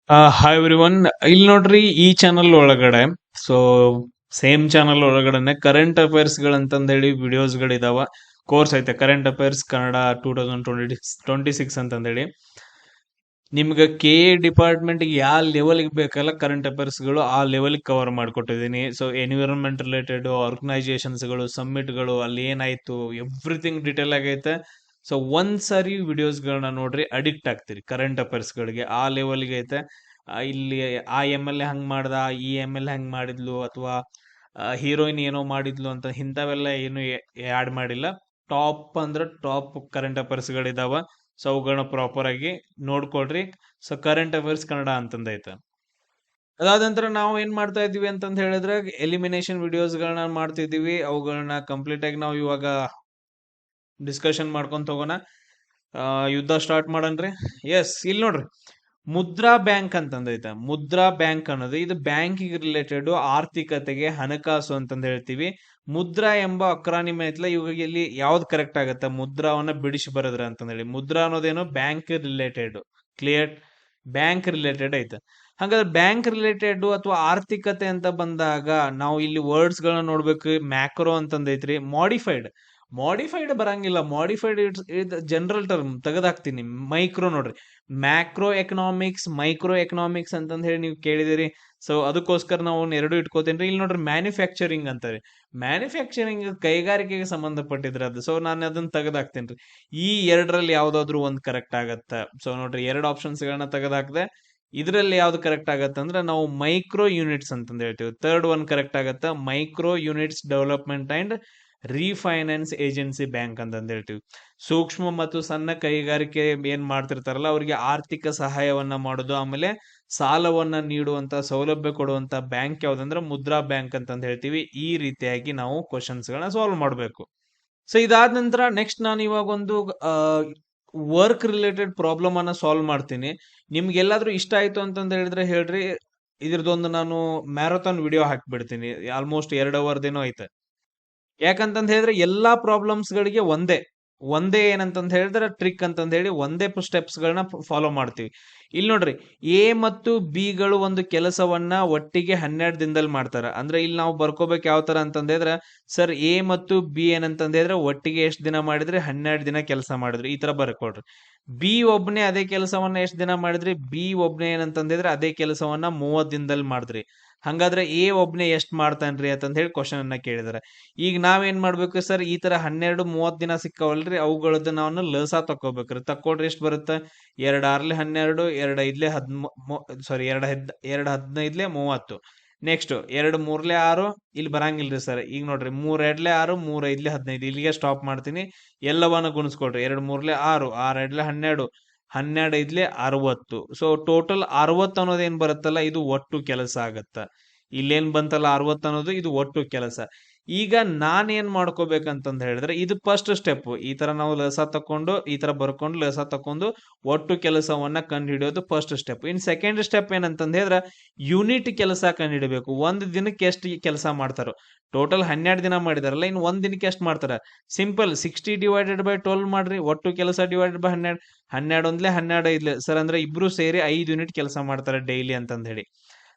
Hi everyone. ಇಲ್ಲಿ ನೋಡ್ರಿ, ಈ ಚಾನಲ್ ಒಳಗಡೆ ಸೊ ಸೇಮ್ ಚಾನಲ್ ಒಳಗಡೆನೆ ಕರೆಂಟ್ ಅಫೇರ್ಸ್ ಗಳಂತಂದ್ ಹೇಳಿ ವಿಡಿಯೋಸ್ ಗಳಿದಾವ. ಕೋರ್ಸ್ ಐತೆ ಕರೆಂಟ್ ಅಫೇರ್ಸ್ ಕನ್ನಡ 2026 ಅಂತಂದೇಳಿ. ನಿಮ್ಗೆ ಕೆ ಎ ಡಿಪಾರ್ಟ್ಮೆಂಟ್ ಯಾವ ಲೆವೆಲ್ಗೆ ಬೇಕಲ್ಲ ಕರೆಂಟ್ ಅಫೇರ್ಸ್ ಗಳು ಆ ಲೆವೆಲ್ ಕವರ್ ಮಾಡ್ಕೊಟ್ಟಿದ್ದೀನಿ. ಸೊ ಎನ್ವಿರಾನ್ಮೆಂಟ್ ರಿಲೇಟೆಡ್ ಆರ್ಗನೈಸೇಷನ್ಸ್ ಗಳು, ಸಮ್ಮಿಟ್ ಗಳು, ಅಲ್ಲಿ ಏನಾಯ್ತು, ಎವ್ರಿಥಿಂಗ್ ಡೀಟೇಲ್ ಆಗೈತೆ. ಸೊ ಒಂದ್ ಸಾರಿ ವಿಡಿಯೋಸ್ ಗಳನ್ನ ನೋಡ್ರಿ, ಅಡಿಕ್ಟ್ ಆಗ್ತೀರಿ ಕರೆಂಟ್ ಅಫೇರ್ಸ್ ಗಳಿಗೆ, ಆ ಲೆವೆಲ್ಗೆ ಐತೆ. ಇಲ್ಲಿ ಆ ಎಮ್ ಎಲ್ ಎ ಹಂಗ್ ಮಾಡ್ದ, ಈ ಎಮ್ ಎಲ್ ಎ ಹಂಗ್ ಮಾಡಿದ್ಲು, ಅಥವಾ ಹೀರೋಯಿನ್ ಏನೋ ಮಾಡಿದ್ಲು ಅಂತ ಇಂಥವೆಲ್ಲ ಏನು ಆಡ್ ಮಾಡಿಲ್ಲ. ಟಾಪ್ ಅಂದ್ರೆ ಟಾಪ್ ಕರೆಂಟ್ ಅಫೇರ್ಸ್ ಗಳಿದಾವ. ಸೊ ಅವುಗಳನ್ನ ಪ್ರಾಪರ್ ಆಗಿ ನೋಡ್ಕೊಳ್ರಿ. ಸೊ ಕರೆಂಟ್ ಅಫೇರ್ಸ್ ಕನ್ನಡ ಅಂತಂದೈತೆ. ಅದಾದ ನಂತರ ನಾವು ಏನ್ ಮಾಡ್ತಾ ಇದೀವಿ ಅಂತಂದ್ ಹೇಳಿದ್ರೆ, ಎಲಿಮಿನೇಷನ್ ವಿಡಿಯೋಸ್ ಗಳನ್ನ ಮಾಡ್ತಿದೀವಿ. ಅವುಗಳನ್ನ ಕಂಪ್ಲೀಟ್ ಆಗಿ ನಾವು ಇವಾಗ ಡಿಸ್ಕಷನ್ ಮಾಡ್ಕೊಂತ ಹೋಗೋಣ. ಯುದ್ಧ ಸ್ಟಾರ್ಟ್ ಮಾಡನ್ರಿ. ಎಸ್, ಇಲ್ಲಿ ನೋಡ್ರಿ, ಮುದ್ರಾ ಬ್ಯಾಂಕ್ ಅಂತಂದೈತೆ. ಮುದ್ರಾ ಬ್ಯಾಂಕ್ ಅನ್ನೋದು ಇದು ಬ್ಯಾಂಕಿಗೆ ರಿಲೇಟೆಡ್, ಆರ್ಥಿಕತೆಗೆ, ಹಣಕಾಸು ಅಂತಂದ್ ಹೇಳ್ತೀವಿ. ಮುದ್ರಾ ಎಂಬ ಅಕ್ರಾನಿಮ್ ಐತ್ಲ, ಇವಾಗ ಇಲ್ಲಿ ಯಾವ್ದು ಕರೆಕ್ಟ್ ಆಗತ್ತೆ ಮುದ್ರಾವನ್ನ ಬಿಡಿಸಿ ಬರದ್ರ ಅಂತಂದೇಳಿ. ಮುದ್ರಾ ಅನ್ನೋದೇನು bank related. Clear? Bank related ಐತೆ. ಹಾಗಾದ್ರೆ ಬ್ಯಾಂಕ್ ರಿಲೇಟೆಡ್ ಅಥವಾ ಆರ್ಥಿಕತೆ ಅಂತ ಬಂದಾಗ ನಾವು ಇಲ್ಲಿ ವರ್ಡ್ಸ್ ಗಳನ್ನ ನೋಡ್ಬೇಕು. ಮ್ಯಾಕ್ರೋ ಅಂತಂದೈತ್ರಿ. ಮಾಡಿಫೈಡ್ ಬರಂಗಿಲ್ಲ. ಮಾಡಿಫೈಡ್ ಇದು ಜನರಲ್ ಟರ್ಮ್ ತೆಗೆದಾಕ್ತೀನಿ. ಮೈಕ್ರೋ ನೋಡ್ರಿ, ಮ್ಯಾಕ್ರೋ ಎಕನಾಮಿಕ್ಸ್, ಮೈಕ್ರೋ ಎಕನಾಮಿಕ್ಸ್ ಅಂತಂದ್ ಹೇಳಿ ನೀವು ಕೇಳಿದಿರಿ. ಸೊ ಅದಕ್ಕೋಸ್ಕರ ನಾವು ಎರಡು ಇಟ್ಕೋತೇನ್ರಿ. ಇಲ್ಲಿ ನೋಡ್ರಿ, ಮ್ಯಾನುಫ್ಯಾಕ್ಚರಿಂಗ್ ಅಂತಾರೆ. ಮ್ಯಾನುಫ್ಯಾಕ್ಚರಿಂಗ್ ಕೈಗಾರಿಕೆಗೆ ಸಂಬಂಧಪಟ್ಟಿದ್ರೆ ಅದು. ಸೊ ನಾನು ಅದನ್ನ ತೆಗೆದಾಕ್ತೇನ್ರಿ. ಈ ಎರಡರಲ್ಲಿ ಯಾವ್ದಾದ್ರು ಒಂದ್ ಕರೆಕ್ಟ್ ಆಗತ್ತ. ಸೊ ನೋಡ್ರಿ, ಎರಡು ಆಪ್ಷನ್ಸ್ ಗಳನ್ನ ತೆಗೆದಾಕ್ದೆ. ಇದರಲ್ಲಿ ಯಾವ್ದು ಕರೆಕ್ಟ್ ಆಗತ್ತೆ ಅಂದ್ರೆ ನಾವು ಮೈಕ್ರೋ ಯೂನಿಟ್ಸ್ ಅಂತಂದ್ ಹೇಳ್ತೀವಿ. ಥರ್ಡ್ ಒನ್ ಕರೆಕ್ಟ್ ಆಗತ್ತ. Micro units development and refinance agency bank ಅಂತಂದ್ ಹೇಳ್ತೀವಿ. ಸೂಕ್ಷ್ಮ ಮತ್ತು ಸಣ್ಣ ಕೈಗಾರಿಕೆ ಏನ್ ಮಾಡ್ತಿರ್ತಾರಲ್ಲ ಅವರಿಗೆ ಆರ್ಥಿಕ ಸಹಾಯವನ್ನ ಮಾಡೋದು, ಆಮೇಲೆ ಸಾಲವನ್ನ ನೀಡುವಂತ ಸೌಲಭ್ಯ ಕೊಡುವಂತ ಬ್ಯಾಂಕ್ ಯಾವ್ದಂದ್ರೆ ಮುದ್ರಾ ಬ್ಯಾಂಕ್ ಅಂತಂದ್ ಹೇಳ್ತೀವಿ. ಈ ರೀತಿಯಾಗಿ ನಾವು ಕ್ವಶನ್ಸ್ ಗಳನ್ನ ಸಾಲ್ವ್ ಮಾಡ್ಬೇಕು. ಸೊ ಇದಾದ ನಂತರ ನೆಕ್ಸ್ಟ್ ನಾನು ಇವಾಗ ಒಂದು ವರ್ಕ್ ರಿಲೇಟೆಡ್ ಪ್ರಾಬ್ಲಮ್ ಅನ್ನ ಸಾಲ್ವ್ ಮಾಡ್ತೀನಿ. ನಿಮ್ಗೆ ಎಲ್ಲಾದ್ರೂ ಇಷ್ಟ ಆಯ್ತು ಅಂತಂದ್ ಹೇಳಿದ್ರೆ ಹೇಳ್ರಿ. ಇದ್ರದೊಂದು ನಾನು ಮ್ಯಾರಥಾನ್ ವಿಡಿಯೋ ಹಾಕ್ಬಿಡ್ತೀನಿ. ಆಲ್ಮೋಸ್ಟ್ 2 ಅವರ್ದೇನೋ ಐತೆ. ಯಾಕಂತಂದ್ ಹೇಳಿದ್ರೆ ಎಲ್ಲಾ ಪ್ರಾಬ್ಲಮ್ಸ್ ಗಳಿಗೆ ಒಂದೇ ಏನಂತಂದ್ ಹೇಳಿದ್ರೆ ಟ್ರಿಕ್ ಅಂತಂದ್ ಹೇಳಿ ಒಂದೇ ಸ್ಟೆಪ್ಸ್ ಗಳನ್ನ ಫಾಲೋ ಮಾಡ್ತೀವಿ. ಇಲ್ಲಿ ನೋಡ್ರಿ, ಎ ಮತ್ತು ಬಿ ಗಳು ಒಂದು ಕೆಲಸವನ್ನ ಒಟ್ಟಿಗೆ 12 ದಿನದಲ್ಲಿ ಮಾಡ್ತಾರ. ಅಂದ್ರೆ ಇಲ್ಲಿ ನಾವು ಬರ್ಕೋಬೇಕು ಯಾವ ತರ ಅಂತಂದ್ರೆ, ಸರ್ ಎ ಮತ್ತು ಬಿ ಏನಂತಂದ್ರೆ ಒಟ್ಟಿಗೆ ಎಷ್ಟು ದಿನ ಮಾಡಿದ್ರೆ 12 ದಿನ ಕೆಲಸ ಮಾಡಿದ್ರು, ಈ ತರ ಬರ್ಕೊಡ್ರಿ. ಬಿ ಒಬ್ನೇ ಅದೇ ಕೆಲಸವನ್ನ ಎಷ್ಟು ದಿನ ಮಾಡಿದ್ರಿ, ಬಿ ಒಬ್ನೇ ಏನಂತಂದ್ರೆ ಅದೇ ಕೆಲಸವನ್ನ 30 ದಿನದಲ್ಲಿ ಮಾಡಿದ್ರಿ. ಹಂಗಾದ್ರೆ ಎ ಒಬ್ನೇ ಎಷ್ಟ್ ಮಾಡ್ತಾನ್ರಿ ಅಂತಂದ್ ಹೇಳಿ ಕ್ವಶನ್ ಅನ್ನ ಕೇಳಿದಾರೆ. ಈಗ ನಾವೇನ್ ಮಾಡ್ಬೇಕು ಸರ್, ಈ ತರ 12-30 ದಿನ ಸಿಕ್ಕವಲ್ರಿ, ಅವುಗಳದ್ದು ನಾವು ಲಸ ತಕ್ಕೋಬೇಕ್ರಿ. ತಕ್ಕೊಡ್ರಿ, ಎಷ್ಟು ಬರುತ್ತೆ? 2 6 12, 2 ನೆಕ್ಸ್ಟ್ 2 3 6. ಇಲ್ಲಿ ಬರಂಗಿಲ್ರಿ ಸರ್. ಈಗ ನೋಡ್ರಿ, 3 2 6, 3 5 15. ಇಲ್ಲಿಗೆ ಸ್ಟಾಪ್ ಮಾಡ್ತೀನಿ. ಎಲ್ಲವನ್ನ ಗುಣಿಸ್ಕೊಡ್ರಿ. 2 3 6, 6 2 12, 12 5 ಸೊ ಟೋಟಲ್ 60 ಅನ್ನೋದು ಏನ್ ಬರುತ್ತಲ್ಲ, ಇದು ಒಟ್ಟು ಕೆಲಸ ಆಗತ್ತ. ಇಲ್ಲೇನ್ ಬಂತಲ್ಲ 60 ಅನ್ನೋದು, ಇದು ಒಟ್ಟು ಕೆಲಸ. ಈಗ ನಾನ್ ಏನ್ ಮಾಡ್ಕೋಬೇಕಂತಂದ್ ಹೇಳಿದ್ರೆ, ಇದು ಫಸ್ಟ್ ಸ್ಟೆಪ್. ಈ ತರ ನಾವು ಲಸ ತಕೊಂಡು, ಈ ತರ ಬರ್ಕೊಂಡು ಲಸ ತಕೊಂಡು ಒಟ್ಟು ಕೆಲಸವನ್ನ ಕಂಡು ಹಿಡಿಯೋದು first step. In second step ಏನಂತಂದ್ ಹೇಳಿದ್ರೆ, ಯೂನಿಟ್ ಕೆಲಸ ಕಂಡು ಹಿಡಿಬೇಕು. ಒಂದ್ ದಿನಕ್ಕೆ ಎಷ್ಟು ಕೆಲಸ ಮಾಡ್ತಾರೋ. ಟೋಟಲ್ 12 ದಿನ ಮಾಡಿದಾರಲ್ಲ, ಇನ್ ಒಂದ್ ದಿನಕ್ಕೆ ಎಷ್ಟು ಮಾಡ್ತಾರ? ಸಿಂಪಲ್, 60/12 ಮಾಡ್ರಿ. ಒಟ್ಟು ಕೆಲಸ ಡಿವೈಡೆಡ್ ಬೈ 12. 12 ಒಂದ್ಲೆ 12 ಐದ್ಲೆ ಸರ್, ಅಂದ್ರೆ ಇಬ್ರು ಸೇರಿ 5 ಯೂನಿಟ್ ಕೆಲಸ ಮಾಡ್ತಾರೆ ಡೈಲಿ ಅಂತಂದ್ ಹೇಳಿ.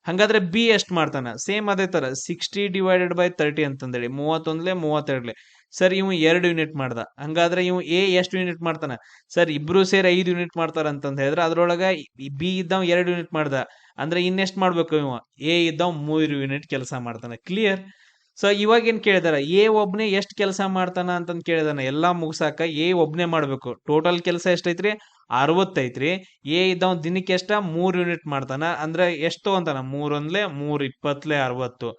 ಹಂಗಾದ್ರೆ ಬಿ ಎಷ್ಟ್ ಮಾಡ್ತಾನ? ಸೇಮ್ ಅದೇ ತರ 60/30 ಅಂತಂದೇಳಿ, 31 32. ಸರ್ ಇವ್ 2 ಯೂನಿಟ್ ಮಾಡ್ದ. ಹಂಗಾದ್ರೆ ಇವ್ ಎ ಎಷ್ಟು ಯೂನಿಟ್ ಮಾಡ್ತಾನ? ಸರ್ ಇಬ್ರು ಸೇರಿ 5 ಯೂನಿಟ್ ಮಾಡ್ತಾರ ಅಂತಂದ್ ಹೇಳಿದ್ರೆ, ಅದ್ರೊಳಗ ಬಿ ಇದ್ದಾವ್ 2 ಯೂನಿಟ್ ಮಾಡ್ದ. ಅಂದ್ರೆ ಇನ್ನೆಷ್ಟ್ ಮಾಡ್ಬೇಕು? ಇವ ಎ ಇದ್ದಾವ್ 3 ಯೂನಿಟ್ ಕೆಲಸ ಮಾಡ್ತಾನ. ಕ್ಲಿಯರ್? ಸೊ ಇವಾಗ ಏನ್ ಕೇಳಿದಾರ, ಎ ಒಬ್ನೇ ಎಷ್ಟ್ ಕೆಲಸ ಮಾಡ್ತಾನ ಅಂತಂದ್ ಕೇಳಿದಾನ. ಎಲ್ಲಾ ಮುಗ್ಸಾಕ ಎ ಒಬ್ನೇ ಮಾಡ್ಬೇಕು. ಟೋಟಲ್ ಕೆಲಸ ಎಷ್ಟೈತ್ರಿ? 60 ಐತ್ರಿ. ಎ ಇದ್ದಾವ್ ದಿನಕ್ಕೆ ಎಷ್ಟ? 3 ಯೂನಿಟ್ ಮಾಡ್ತಾನ. ಅಂದ್ರೆ ಎಷ್ಟು ತಗೊಂತಾನ? 3 1 3 20 60.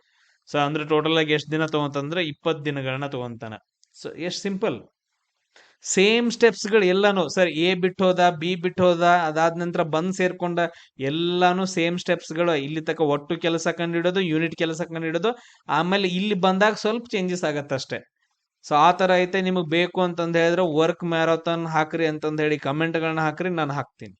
ಸೊ ಅಂದ್ರೆ ಟೋಟಲ್ ಆಗಿ ಎಷ್ಟ್ ದಿನ ತಗೊಂತಂದ್ರೆ 20 ದಿನಗಳನ್ನ ತಗೊಂತಾನ. ಸೊ ಎಷ್ಟ್ ಸಿಂಪಲ್. ಸೇಮ್ ಸ್ಟೆಪ್ಸ್ ಗಳು ಎಲ್ಲಾನು. ಸರ್ ಎ ಬಿಟ್ಟು ಹೋದ, ಬಿ ಬಿಟ್ಟು ಹೋದ, ಅದಾದ ನಂತರ ಬಂದ್ ಸೇರ್ಕೊಂಡ, ಎಲ್ಲಾನು ಸೇಮ್ ಸ್ಟೆಪ್ಸ್ ಗಳು. ಇಲ್ಲಿ ತಕ ಒಟ್ಟು ಕೆಲಸ ಕಂಡಿಡೋದು, ಯೂನಿಟ್ ಕೆಲಸ ಕಂಡಿಡೋದು, ಆಮೇಲೆ ಇಲ್ಲಿ ಬಂದಾಗ ಸ್ವಲ್ಪ ಚೇಂಜಸ್ ಆಗತ್ತಷ್ಟೇ. ಸೊ ಆ ತರ ಐತೆ. ನಿಮಗ್ ಬೇಕು ಅಂತಂದ್ ಹೇಳಿದ್ರೆ ವರ್ಕ್ ಮ್ಯಾರಥಾನ್ ಹಾಕ್ರಿ ಅಂತಂದ್ ಹೇಳಿ ಕಮೆಂಟ್ ಗಳನ್ನ ಹಾಕ್ರಿ, ನಾನು ಹಾಕ್ತೀನಿ.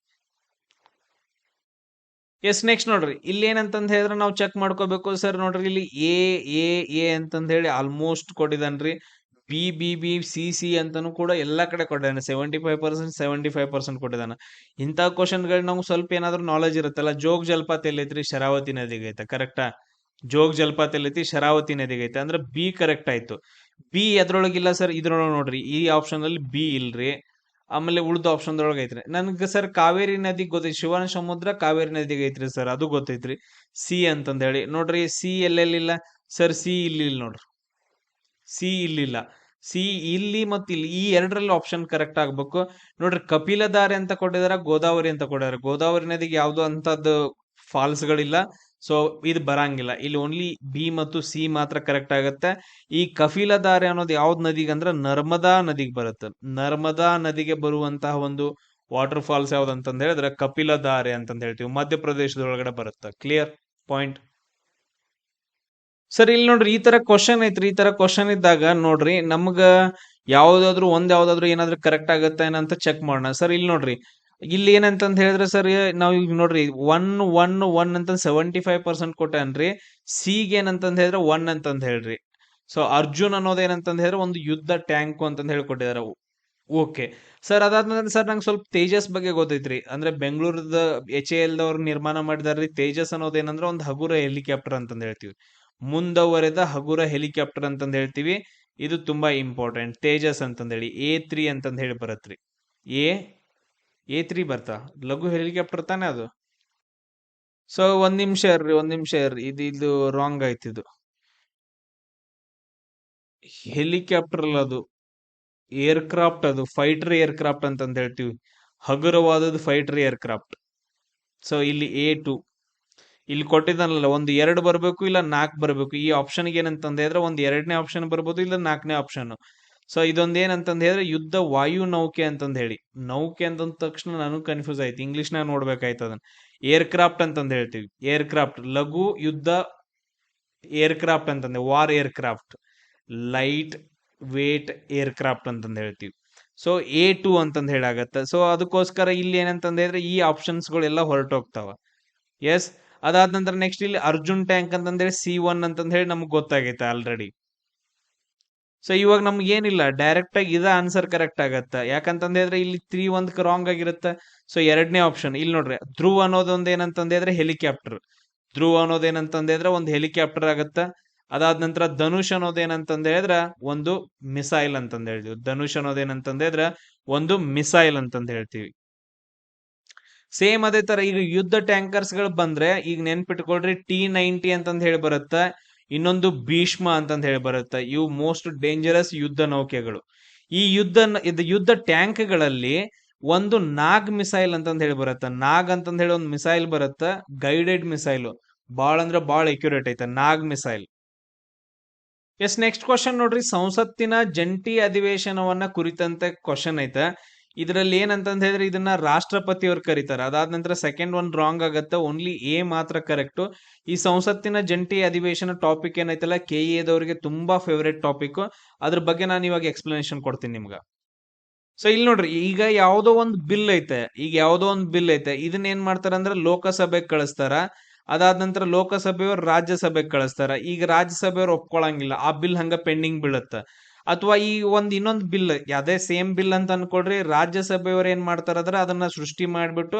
ಎಸ್, ನೆಕ್ಸ್ಟ್ ನೋಡ್ರಿ, ಇಲ್ಲಿ ಏನಂತಂದ್ ಹೇಳಿದ್ರೆ ನಾವು ಚೆಕ್ ಮಾಡ್ಕೋಬೇಕು. ಸರ್ ನೋಡ್ರಿ, ಇಲ್ಲಿ ಎ ಎ ಎ ಅಂತಂದ್ ಹೇಳಿ ಆಲ್ಮೋಸ್ಟ್ ಕೊಟ್ಟಿದನ್ರಿ. ಬಿ ಸಿ ಅಂತಾನು ಕೂಡ ಎಲ್ಲಾ ಕಡೆ ಕೊಟ್ಟಿದ್ದಾನೆ. 75% 75% ಕೊಟ್ಟಿದ್ದಾನೆ. ಇಂಥ ಕ್ವಶನ್ಗಳು ನಾವು ಸ್ವಲ್ಪ ಏನಾದ್ರು ನಾಲೆಜ್ ಇರುತ್ತಲ್ಲ. ಜೋಗ್ ಜಲಪಾತ ಎಲ್ಲೈತ್ರಿ? ಶರಾವತಿ ನದಿಗೆ ಐತೆ, ಕರೆಕ್ಟಾ? ಜೋಗ್ ಜಲಪಾತ ಎಲ್ಲೈತಿ? ಶರಾವತಿ ನದಿಗೆ ಐತೆ. ಅಂದ್ರೆ ಬಿ ಕರೆಕ್ಟ್ ಆಯ್ತು. ಬಿ ಎದ್ರೊಳಗಿಲ್ಲ ಸರ್? ಇದ್ರೊಳಗೆ ನೋಡ್ರಿ, ಈ ಆಪ್ಷನ್ ಅಲ್ಲಿ ಬಿ ಇಲ್ರಿ. ಆಮೇಲೆ ಉಳ್ದ ಆಪ್ಷನ್ ಒಳಗೆ ಐತ್ರಿ. ನನ್ಗೆ ಸರ್ ಕಾವೇರಿ ನದಿ ಗೊತ್ತೈತಿ, ಶಿವನ ಸಮುದ್ರ ಕಾವೇರಿ ನದಿಗೆ ಐತ್ರಿ ಸರ್, ಅದು ಗೊತ್ತೈತ್ರಿ. ಸಿ ಅಂತಂದ ಹೇಳಿ ನೋಡ್ರಿ. C ಎಲ್ಲೆಲ್ಲಿಲ್ಲ sir? ಸಿ ಇಲ್ಲಿ ನೋಡ್ರಿ, ಸಿ ಇಲ್ಲಿಲ್ಲ. ಸಿ ಇಲ್ಲಿ ಮತ್ತು ಇಲ್ಲಿ, ಈ ಎರಡರಲ್ಲಿ ಆಪ್ಷನ್ ಕರೆಕ್ಟ್ ಆಗ್ಬೇಕು ನೋಡ್ರಿ. ಕಪಿಲಧಾರೆ ಅಂತ ಕೊಟ್ಟಿದಾರ, ಗೋದಾವರಿ ಅಂತ ಕೊಟ್ಟಿದಾರೆ. ಗೋದಾವರಿ ನದಿಗೆ ಯಾವ್ದು ಅಂತದ್ದು ಫಾಲ್ಸ್ ಗಳಿಲ್ಲ, ಸೊ ಇದು ಬರಂಗಿಲ್ಲ. ಇಲ್ಲಿ ಓನ್ಲಿ ಬಿ ಮತ್ತು ಸಿ ಮಾತ್ರ ಕರೆಕ್ಟ್ ಆಗತ್ತೆ. ಈ ಕಪಿಲಧಾರೆ ಅನ್ನೋದು ಯಾವ್ದು ನದಿಗೆ ಅಂದ್ರೆ ನರ್ಮದಾ ನದಿಗೆ ಬರುತ್ತೆ. ನರ್ಮದಾ ನದಿಗೆ ಬರುವಂತಹ ಒಂದು ವಾಟರ್ ಫಾಲ್ಸ್ ಯಾವ್ದು ಅಂತಂದ ಹೇಳಿದ್ರೆ ಕಪಿಲಧಾರೆ ಅಂತಂದ ಹೇಳ್ತೀವಿ. ಮಧ್ಯಪ್ರದೇಶದೊಳಗಡೆ ಬರುತ್ತೆ. Clear point? ಸರ್ ಇಲ್ಲಿ ನೋಡ್ರಿ, ಈ ತರ ಕ್ವಶನ್ ಐತ್ರಿ. ಈ ತರ ಕ್ವಶನ್ ಇದ್ದಾಗ ನೋಡ್ರಿ, ನಮ್ಗ ಯಾವ್ದಾದ್ರು ಏನಾದ್ರು ಕರೆಕ್ಟ್ ಆಗತ್ತೆ ಏನಂತ ಚೆಕ್ ಮಾಡೋಣ. ಸರ್ ಇಲ್ಲಿ ನೋಡ್ರಿ, ಇಲ್ಲಿ ಏನಂತಂದ್ ಹೇಳಿದ್ರೆ ಸರ್, ನಾವ್ ಈಗ ನೋಡ್ರಿ 1 ಅಂತ 75% ಕೊಟ್ಟನ್ರಿ. ಸಿಗೆ ಏನಂತಂದ್ ಹೇಳಿದ್ರೆ 1 ಅಂತಂದ್ ಹೇಳ್ರಿ. ಸೊ ಅರ್ಜುನ್ ಅನ್ನೋದೇನಂತಂದ್ ಹೇಳಿದ್ರೆ ಒಂದು ಯುದ್ಧ ಟ್ಯಾಂಕ್ ಅಂತಂದ್ ಹೇಳ್ಕೊಟ್ಟಿದಾರೆ. ಓಕೆ ಸರ್, ಅದಾದ್ಮೇಲೆ ಸರ್ ನಂಗೆ ಸ್ವಲ್ಪ ತೇಜಸ್ ಬಗ್ಗೆ ಗೊತ್ತೈತ್ರಿ. ಅಂದ್ರೆ ಬೆಂಗಳೂರದ HAL ದವ್ರು ನಿರ್ಮಾಣ ಮಾಡಿದಾರ್ರಿ. ತೇಜಸ್ ಅನ್ನೋದೇನಂದ್ರೆ ಒಂದು ಹಗುರ ಹೆಲಿಕಾಪ್ಟರ್ ಅಂತಂದ್ ಹೇಳ್ತೀವಿ. ಮುಂದುವರೆದ ಹಗುರ ಹೆಲಿಕಾಪ್ಟರ್ ಅಂತಂದ್ ಹೇಳ್ತೀವಿ. ಇದು ತುಂಬಾ ಇಂಪಾರ್ಟೆಂಟ್. ತೇಜಸ್ ಅಂತಂದ್ ಹೇಳಿ A3 ಅಂತಂದ್ ಹೇಳಿ ಬರತ್ರಿ. A3 ಬರ್ತಾ ಲಘು ಹೆಲಿಕಾಪ್ಟರ್ ತಾನೇ ಅದು. ಸೊ ಒಂದ್ ನಿಮಿಷ ಇರ್ರಿ, ಇದು ರಾಂಗ್ ಆಯ್ತಿದು. ಹೆಲಿಕಾಪ್ಟರ್ ಅಲ್ಲ ಅದು, ಏರ್ಕ್ರಾಫ್ಟ್. ಅದು ಫೈಟರ್ ಏರ್ಕ್ರಾಫ್ಟ್ ಅಂತಂದ್ ಹೇಳ್ತೀವಿ. ಹಗುರವಾದದ್ದು ಫೈಟರ್ ಏರ್ಕ್ರಾಫ್ಟ್. ಸೊ ಇಲ್ಲಿ A2 ಇಲ್ಲಿ ಕೊಟ್ಟಿದ್ದಾನಲ್ಲ, ಒಂದು 2 ಬರ್ಬೇಕು ಇಲ್ಲ 4 ಬರ್ಬೇಕು. ಈ ಆಪ್ಷನ್ಗೆ ಏನಂತಂದ ಹೇಳಿದ್ರೆ ಒಂದು 2ನೇ ಆಪ್ಷನ್ ಬರ್ಬೋದು, ಇಲ್ಲ 4ನೇ ಆಪ್ಷನ್. ಸೊ ಇದೊಂದ್ ಏನಂತಂದ ಹೇಳಿದ್ರೆ ಯುದ್ಧ ವಾಯು ನೌಕೆ ಅಂತಂದ್ ಹೇಳಿ. ನೌಕೆ ಅಂತಂದ ತಕ್ಷಣ ನಾನು ಕನ್ಫ್ಯೂಸ್ ಆಯ್ತು, ಇಂಗ್ಲಿಷ್ನಾಗ ನೋಡ್ಬೇಕಾಯ್ತು ಅದನ್ನ. ಏರ್ಕ್ರಾಫ್ಟ್ ಅಂತಂದ್ ಹೇಳ್ತೀವಿ. ಏರ್ಕ್ರಾಫ್ಟ್ ಲಘು ಯುದ್ಧ ಏರ್ಕ್ರಾಫ್ಟ್ ಅಂತಂದೆ. War aircraft, light weight aircraft ಅಂತಂದ್ ಹೇಳ್ತೀವಿ. ಸೊ A2 ಅಂತಂದ್ ಹೇಳಾಗತ್ತ. ಸೊ ಅದಕ್ಕೋಸ್ಕರ ಇಲ್ಲಿ ಏನಂತಂದ ಹೇಳಿದ್ರೆ ಈ ಆಪ್ಷನ್ಸ್ ಗಳೆಲ್ಲ ಹೊರಟೋಗ್ತಾವ. ಎಸ್, ಅದಾದ ನಂತರ ನೆಕ್ಸ್ಟ್ ಇಲ್ಲಿ ಅರ್ಜುನ್ ಟ್ಯಾಂಕ್ ಅಂತಂದೇಳಿ C1 ಅಂತಂದ್ ಹೇಳಿ ನಮ್ಗೆ ಗೊತ್ತಾಗೈತೆ ಆಲ್ರೆಡಿ. ಸೊ ಇವಾಗ ನಮ್ಗೆ ಏನಿಲ್ಲ, ಡೈರೆಕ್ಟ್ ಆಗಿ ಇದ ಆನ್ಸರ್ ಕರೆಕ್ಟ್ ಆಗತ್ತ. ಯಾಕಂತಂದ ಹೇಳಿದ್ರೆ ಇಲ್ಲಿ 3 ಒಂದ್ ರಾಂಗ್ ಆಗಿರುತ್ತೆ. ಸೊ 2ನೇ ಆಪ್ಷನ್ ಇಲ್ಲಿ ನೋಡ್ರಿ, ಧ್ರುವ್ ಅನ್ನೋದೊಂದ್ ಏನಂತಂದ ಹೇಳಿದ್ರೆ ಹೆಲಿಕಾಪ್ಟರ್. ಧ್ರುವ್ ಅನ್ನೋದೇನಂತಂದ ಹೇಳಿದ್ರೆ ಒಂದು ಹೆಲಿಕಾಪ್ಟರ್ ಆಗತ್ತ. ಅದಾದ ನಂತರ ಧನುಷ್ ಅನ್ನೋದೇನಂತಂದ ಹೇಳಿದ್ರೆ ಒಂದು ಮಿಸೈಲ್ ಅಂತಂದ ಹೇಳ್ತೀವಿ. ಧನುಷ್ ಅನ್ನೋದೇನಂತಂದ ಹೇಳಿದ್ರೆ ಒಂದು ಮಿಸೈಲ್ ಅಂತಂದ ಹೇಳ್ತೀವಿ. ಸೇಮ್ ಅದೇ ತರ ಈಗ ಯುದ್ಧ ಟ್ಯಾಂಕರ್ಸ್ ಗಳು ಬಂದ್ರೆ ಈಗ ನೆನ್ಪಿಟ್ಕೊಳ್ರಿ, T90 ಅಂತಂದ್ ಹೇಳಿ ಬರುತ್ತೆ. ಇನ್ನೊಂದು ಭೀಷ್ಮ ಅಂತಂದ್ ಹೇಳಿ ಬರುತ್ತೆ. ಇವು ಮೋಸ್ಟ್ ಡೇಂಜರಸ್ ಯುದ್ಧ ನೌಕೆಗಳು. ಈ ಯುದ್ಧ ಟ್ಯಾಂಕ್ ಗಳಲ್ಲಿ ಒಂದು ನಾಗ್ ಮಿಸೈಲ್ ಅಂತಂದ್ ಹೇಳಿ ಬರುತ್ತೆ. ನಾಗ್ ಅಂತಂದ್ ಹೇಳಿ ಒಂದು ಮಿಸೈಲ್ ಬರುತ್ತೆ, ಗೈಡೆಡ್ ಮಿಸೈಲ್. ಬಾಳ ಅಂದ್ರೆ ಬಾಳ ಅಕ್ಯುರೇಟ್ ಐತೆ ನಾಗ್ ಮಿಸೈಲ್. ಎಸ್, ನೆಕ್ಸ್ಟ್ ಕ್ವಶನ್ ನೋಡ್ರಿ, ಸಂಸತ್ತಿನ ಜಂಟಿ ಅಧಿವೇಶನವನ್ನ ಕುರಿತಂತೆ ಕ್ವಶನ್ ಐತೆ. ಇದರಲ್ಲಿ ಏನಂತಂದ್ ಹೇಳಿದ್ರೆ ಇದನ್ನ ರಾಷ್ಟ್ರಪತಿ ಅವ್ರು ಕರೀತಾರೆ. ಅದಾದ ನಂತರ ಸೆಕೆಂಡ್ ಒನ್ ರಾಂಗ್ ಆಗತ್ತೆ, ಓನ್ಲಿ A ಮಾತ್ರ ಕರೆಕ್ಟ್. ಈ ಸಂಸತ್ತಿನ ಜಂಟಿ ಅಧಿವೇಶನ ಟಾಪಿಕ್ ಏನೈತಲ್ಲ, KE ದವರಿಗೆ ತುಂಬಾ ಫೇವರೇಟ್ ಟಾಪಿಕ್. ಅದ್ರ ಬಗ್ಗೆ ನಾನು ಇವಾಗ ಎಕ್ಸ್ಪ್ಲನೇಷನ್ ಕೊಡ್ತೀನಿ ನಿಮ್ಗ. ಸೊ ಇಲ್ಲಿ ನೋಡ್ರಿ, ಈಗ ಯಾವ್ದೋ ಒಂದು ಬಿಲ್ ಐತೆ. ಇದನ್ನ ಏನ್ ಮಾಡ್ತಾರ ಅಂದ್ರೆ ಲೋಕಸಭೆಗೆ ಕಳಿಸ್ತಾರ. ಅದಾದ ನಂತರ ಲೋಕಸಭೆಯವರು ರಾಜ್ಯಸಭೆಗೆ ಕಳಿಸ್ತಾರ. ಈಗ ರಾಜ್ಯಸಭೆಯವರು ಒಪ್ಕೊಳಂಗಿಲ್ಲ, ಆ ಬಿಲ್ ಹಂಗ ಪೆಂಡಿಂಗ್ ಬೀಳುತ್ತ. ಅಥವಾ ಈ ಇನ್ನೊಂದು ಬಿಲ್, ಅದೇ ಸೇಮ್ ಬಿಲ್ ಅಂತ ಅನ್ಕೊಡ್ರಿ, ರಾಜ್ಯಸಭೆಯವರು ಏನ್ ಮಾಡ್ತಾರ ಅದನ್ನ ಸೃಷ್ಟಿ ಮಾಡ್ಬಿಟ್ಟು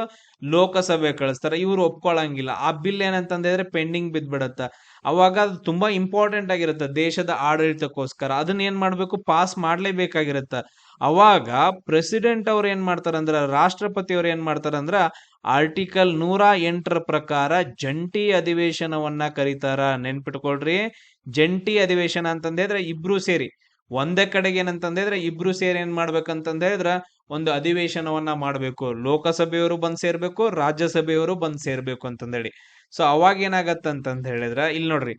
ಲೋಕಸಭೆ ಕಳಿಸ್ತಾರ. ಇವ್ರು ಒಪ್ಕೊಳಂಗಿಲ್ಲ, ಆ ಬಿಲ್ ಏನಂತಂದ್ರೆ ಪೆಂಡಿಂಗ್ ಬಿದ್ಬಿಡತ್ತ. ಅವಾಗ ಅದು ತುಂಬಾ ಇಂಪಾರ್ಟೆಂಟ್ ಆಗಿರುತ್ತೆ ದೇಶದ ಆಡಳಿತಕ್ಕೋಸ್ಕರ. ಅದನ್ನ ಏನ್ ಮಾಡ್ಬೇಕು, ಪಾಸ್ ಮಾಡ್ಲೇಬೇಕಾಗಿರತ್ತ. ಅವಾಗ ಪ್ರೆಸಿಡೆಂಟ್ ಅವ್ರು ಏನ್ ಮಾಡ್ತಾರಂದ್ರ, ರಾಷ್ಟ್ರಪತಿ ಅವ್ರು ಏನ್ ಮಾಡ್ತಾರಂದ್ರ ಆರ್ಟಿಕಲ್ 108 ಪ್ರಕಾರ ಜಂಟಿ ಅಧಿವೇಶನವನ್ನ ಕರೀತಾರ. ನೆನ್ಪಿಟ್ಕೊಳ್ರಿ, ಜಂಟಿ ಅಧಿವೇಶನ ಅಂತಂದ್ರೆ ಇಬ್ರು ಸೇರಿ ಒಂದೇ ಕಡೆಗೆ ಏನಂತಂದ್ರೆ ಇಬ್ರು ಸೇರಿ ಏನ್ ಮಾಡ್ಬೇಕಂತಂದ್ರೆ ಒಂದು ಅಧಿವೇಶನವನ್ನ ಮಾಡ್ಬೇಕು. ಲೋಕಸಭೆಯವರು ಬಂದ್ ಸೇರ್ಬೇಕು, ರಾಜ್ಯಸಭೆಯವರು ಬಂದ್ ಸೇರ್ಬೇಕು ಅಂತಂದೇಳಿ. ಸೊ ಅವಾಗ ಏನಾಗತ್ತಂತಂದ್ ಹೇಳಿದ್ರ ಇಲ್ಲಿ ನೋಡ್ರಿ,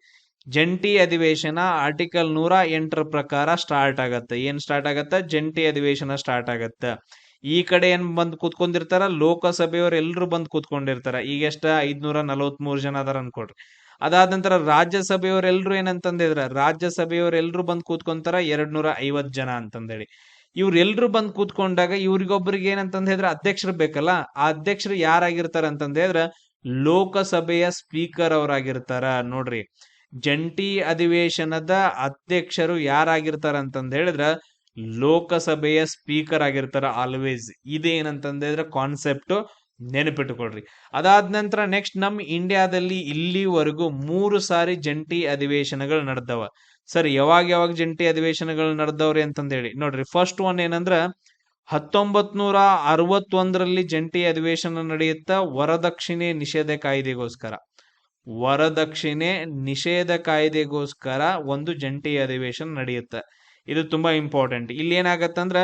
ಜಂಟಿ ಅಧಿವೇಶನ ಆರ್ಟಿಕಲ್ 108 ಪ್ರಕಾರ ಸ್ಟಾರ್ಟ್ ಆಗತ್ತೆ. ಏನ್ ಸ್ಟಾರ್ಟ್ ಆಗತ್ತ? ಜಂಟಿ ಅಧಿವೇಶನ ಸ್ಟಾರ್ಟ್ ಆಗತ್ತ. ಈ ಕಡೆ ಏನ್ ಬಂದ್ ಕೂತ್ಕೊಂಡಿರ್ತಾರ, ಲೋಕಸಭೆಯವ್ರು ಎಲ್ರು ಬಂದ್ ಕೂತ್ಕೊಂಡಿರ್ತಾರ. ಈಗ ಎಷ್ಟ 543 ಜನ ಅದಾರ ಅನ್ಕೊಡ್ರಿ. ಅದಾದ ನಂತರ ರಾಜ್ಯಸಭೆಯವರೆಲ್ರು ಏನಂತಂದಿದ್ರ, ರಾಜ್ಯಸಭೆಯವರೆಲ್ರು ಬಂದ್ ಕೂತ್ಕೊಂತಾರ 250 ಜನ ಅಂತಂದೇಳಿ. ಇವ್ರೆಲ್ರು ಬಂದ್ ಕೂತ್ಕೊಂಡಾಗ ಇವ್ರಿಗೊಬ್ರಿಗೆ ಏನಂತಂದ ಹೇಳಿದ್ರೆ ಅಧ್ಯಕ್ಷರು ಬೇಕಲ್ಲ. ಆ ಅಧ್ಯಕ್ಷರು ಯಾರಾಗಿರ್ತಾರ ಅಂತಂದ ಹೇಳಿದ್ರ ಲೋಕಸಭೆಯ ಸ್ಪೀಕರ್ ಅವರಾಗಿರ್ತಾರ. ನೋಡ್ರಿ, ಜಂಟಿ ಅಧಿವೇಶನದ ಅಧ್ಯಕ್ಷರು ಯಾರಾಗಿರ್ತಾರ ಅಂತಂದ ಹೇಳಿದ್ರ ಲೋಕಸಭೆಯ ಸ್ಪೀಕರ್ ಆಗಿರ್ತಾರ ಆಲ್ವೇಸ್. ಇದೇನಂತಂದ ಹೇಳಿದ್ರೆ ಕಾನ್ಸೆಪ್ಟ್ ನೆನಪಿಟ್ಟುಕೊಳ್ರಿ. ಅದಾದ ನಂತರ ನೆಕ್ಸ್ಟ್ ನಮ್ ಇಂಡಿಯಾದಲ್ಲಿ ಇಲ್ಲಿವರೆಗೂ 3 ಸಾರಿ ಜಂಟಿ ಅಧಿವೇಶನಗಳು ನಡೆದವ. ಸರ್ ಯಾವಾಗ ಜಂಟಿ ಅಧಿವೇಶನಗಳು ನಡೆದವ್ರಿ ಅಂತಂದ ಹೇಳಿ ನೋಡ್ರಿ. ಫಸ್ಟ್ ಒನ್ ಏನಂದ್ರ 1961ರಲ್ಲಿ ಜಂಟಿ ಅಧಿವೇಶನ ನಡೆಯುತ್ತ ವರದಕ್ಷಿಣೆ ನಿಷೇಧ ಕಾಯ್ದೆಗೋಸ್ಕರ. ವರದಕ್ಷಿಣೆ ನಿಷೇಧ ಕಾಯ್ದೆಗೋಸ್ಕರ ಒಂದು ಜಂಟಿ ಅಧಿವೇಶನ ನಡೆಯುತ್ತೆ. ಇದು ತುಂಬಾ ಇಂಪಾರ್ಟೆಂಟ್. ಇಲ್ಲಿ ಏನಾಗತ್ತಂದ್ರ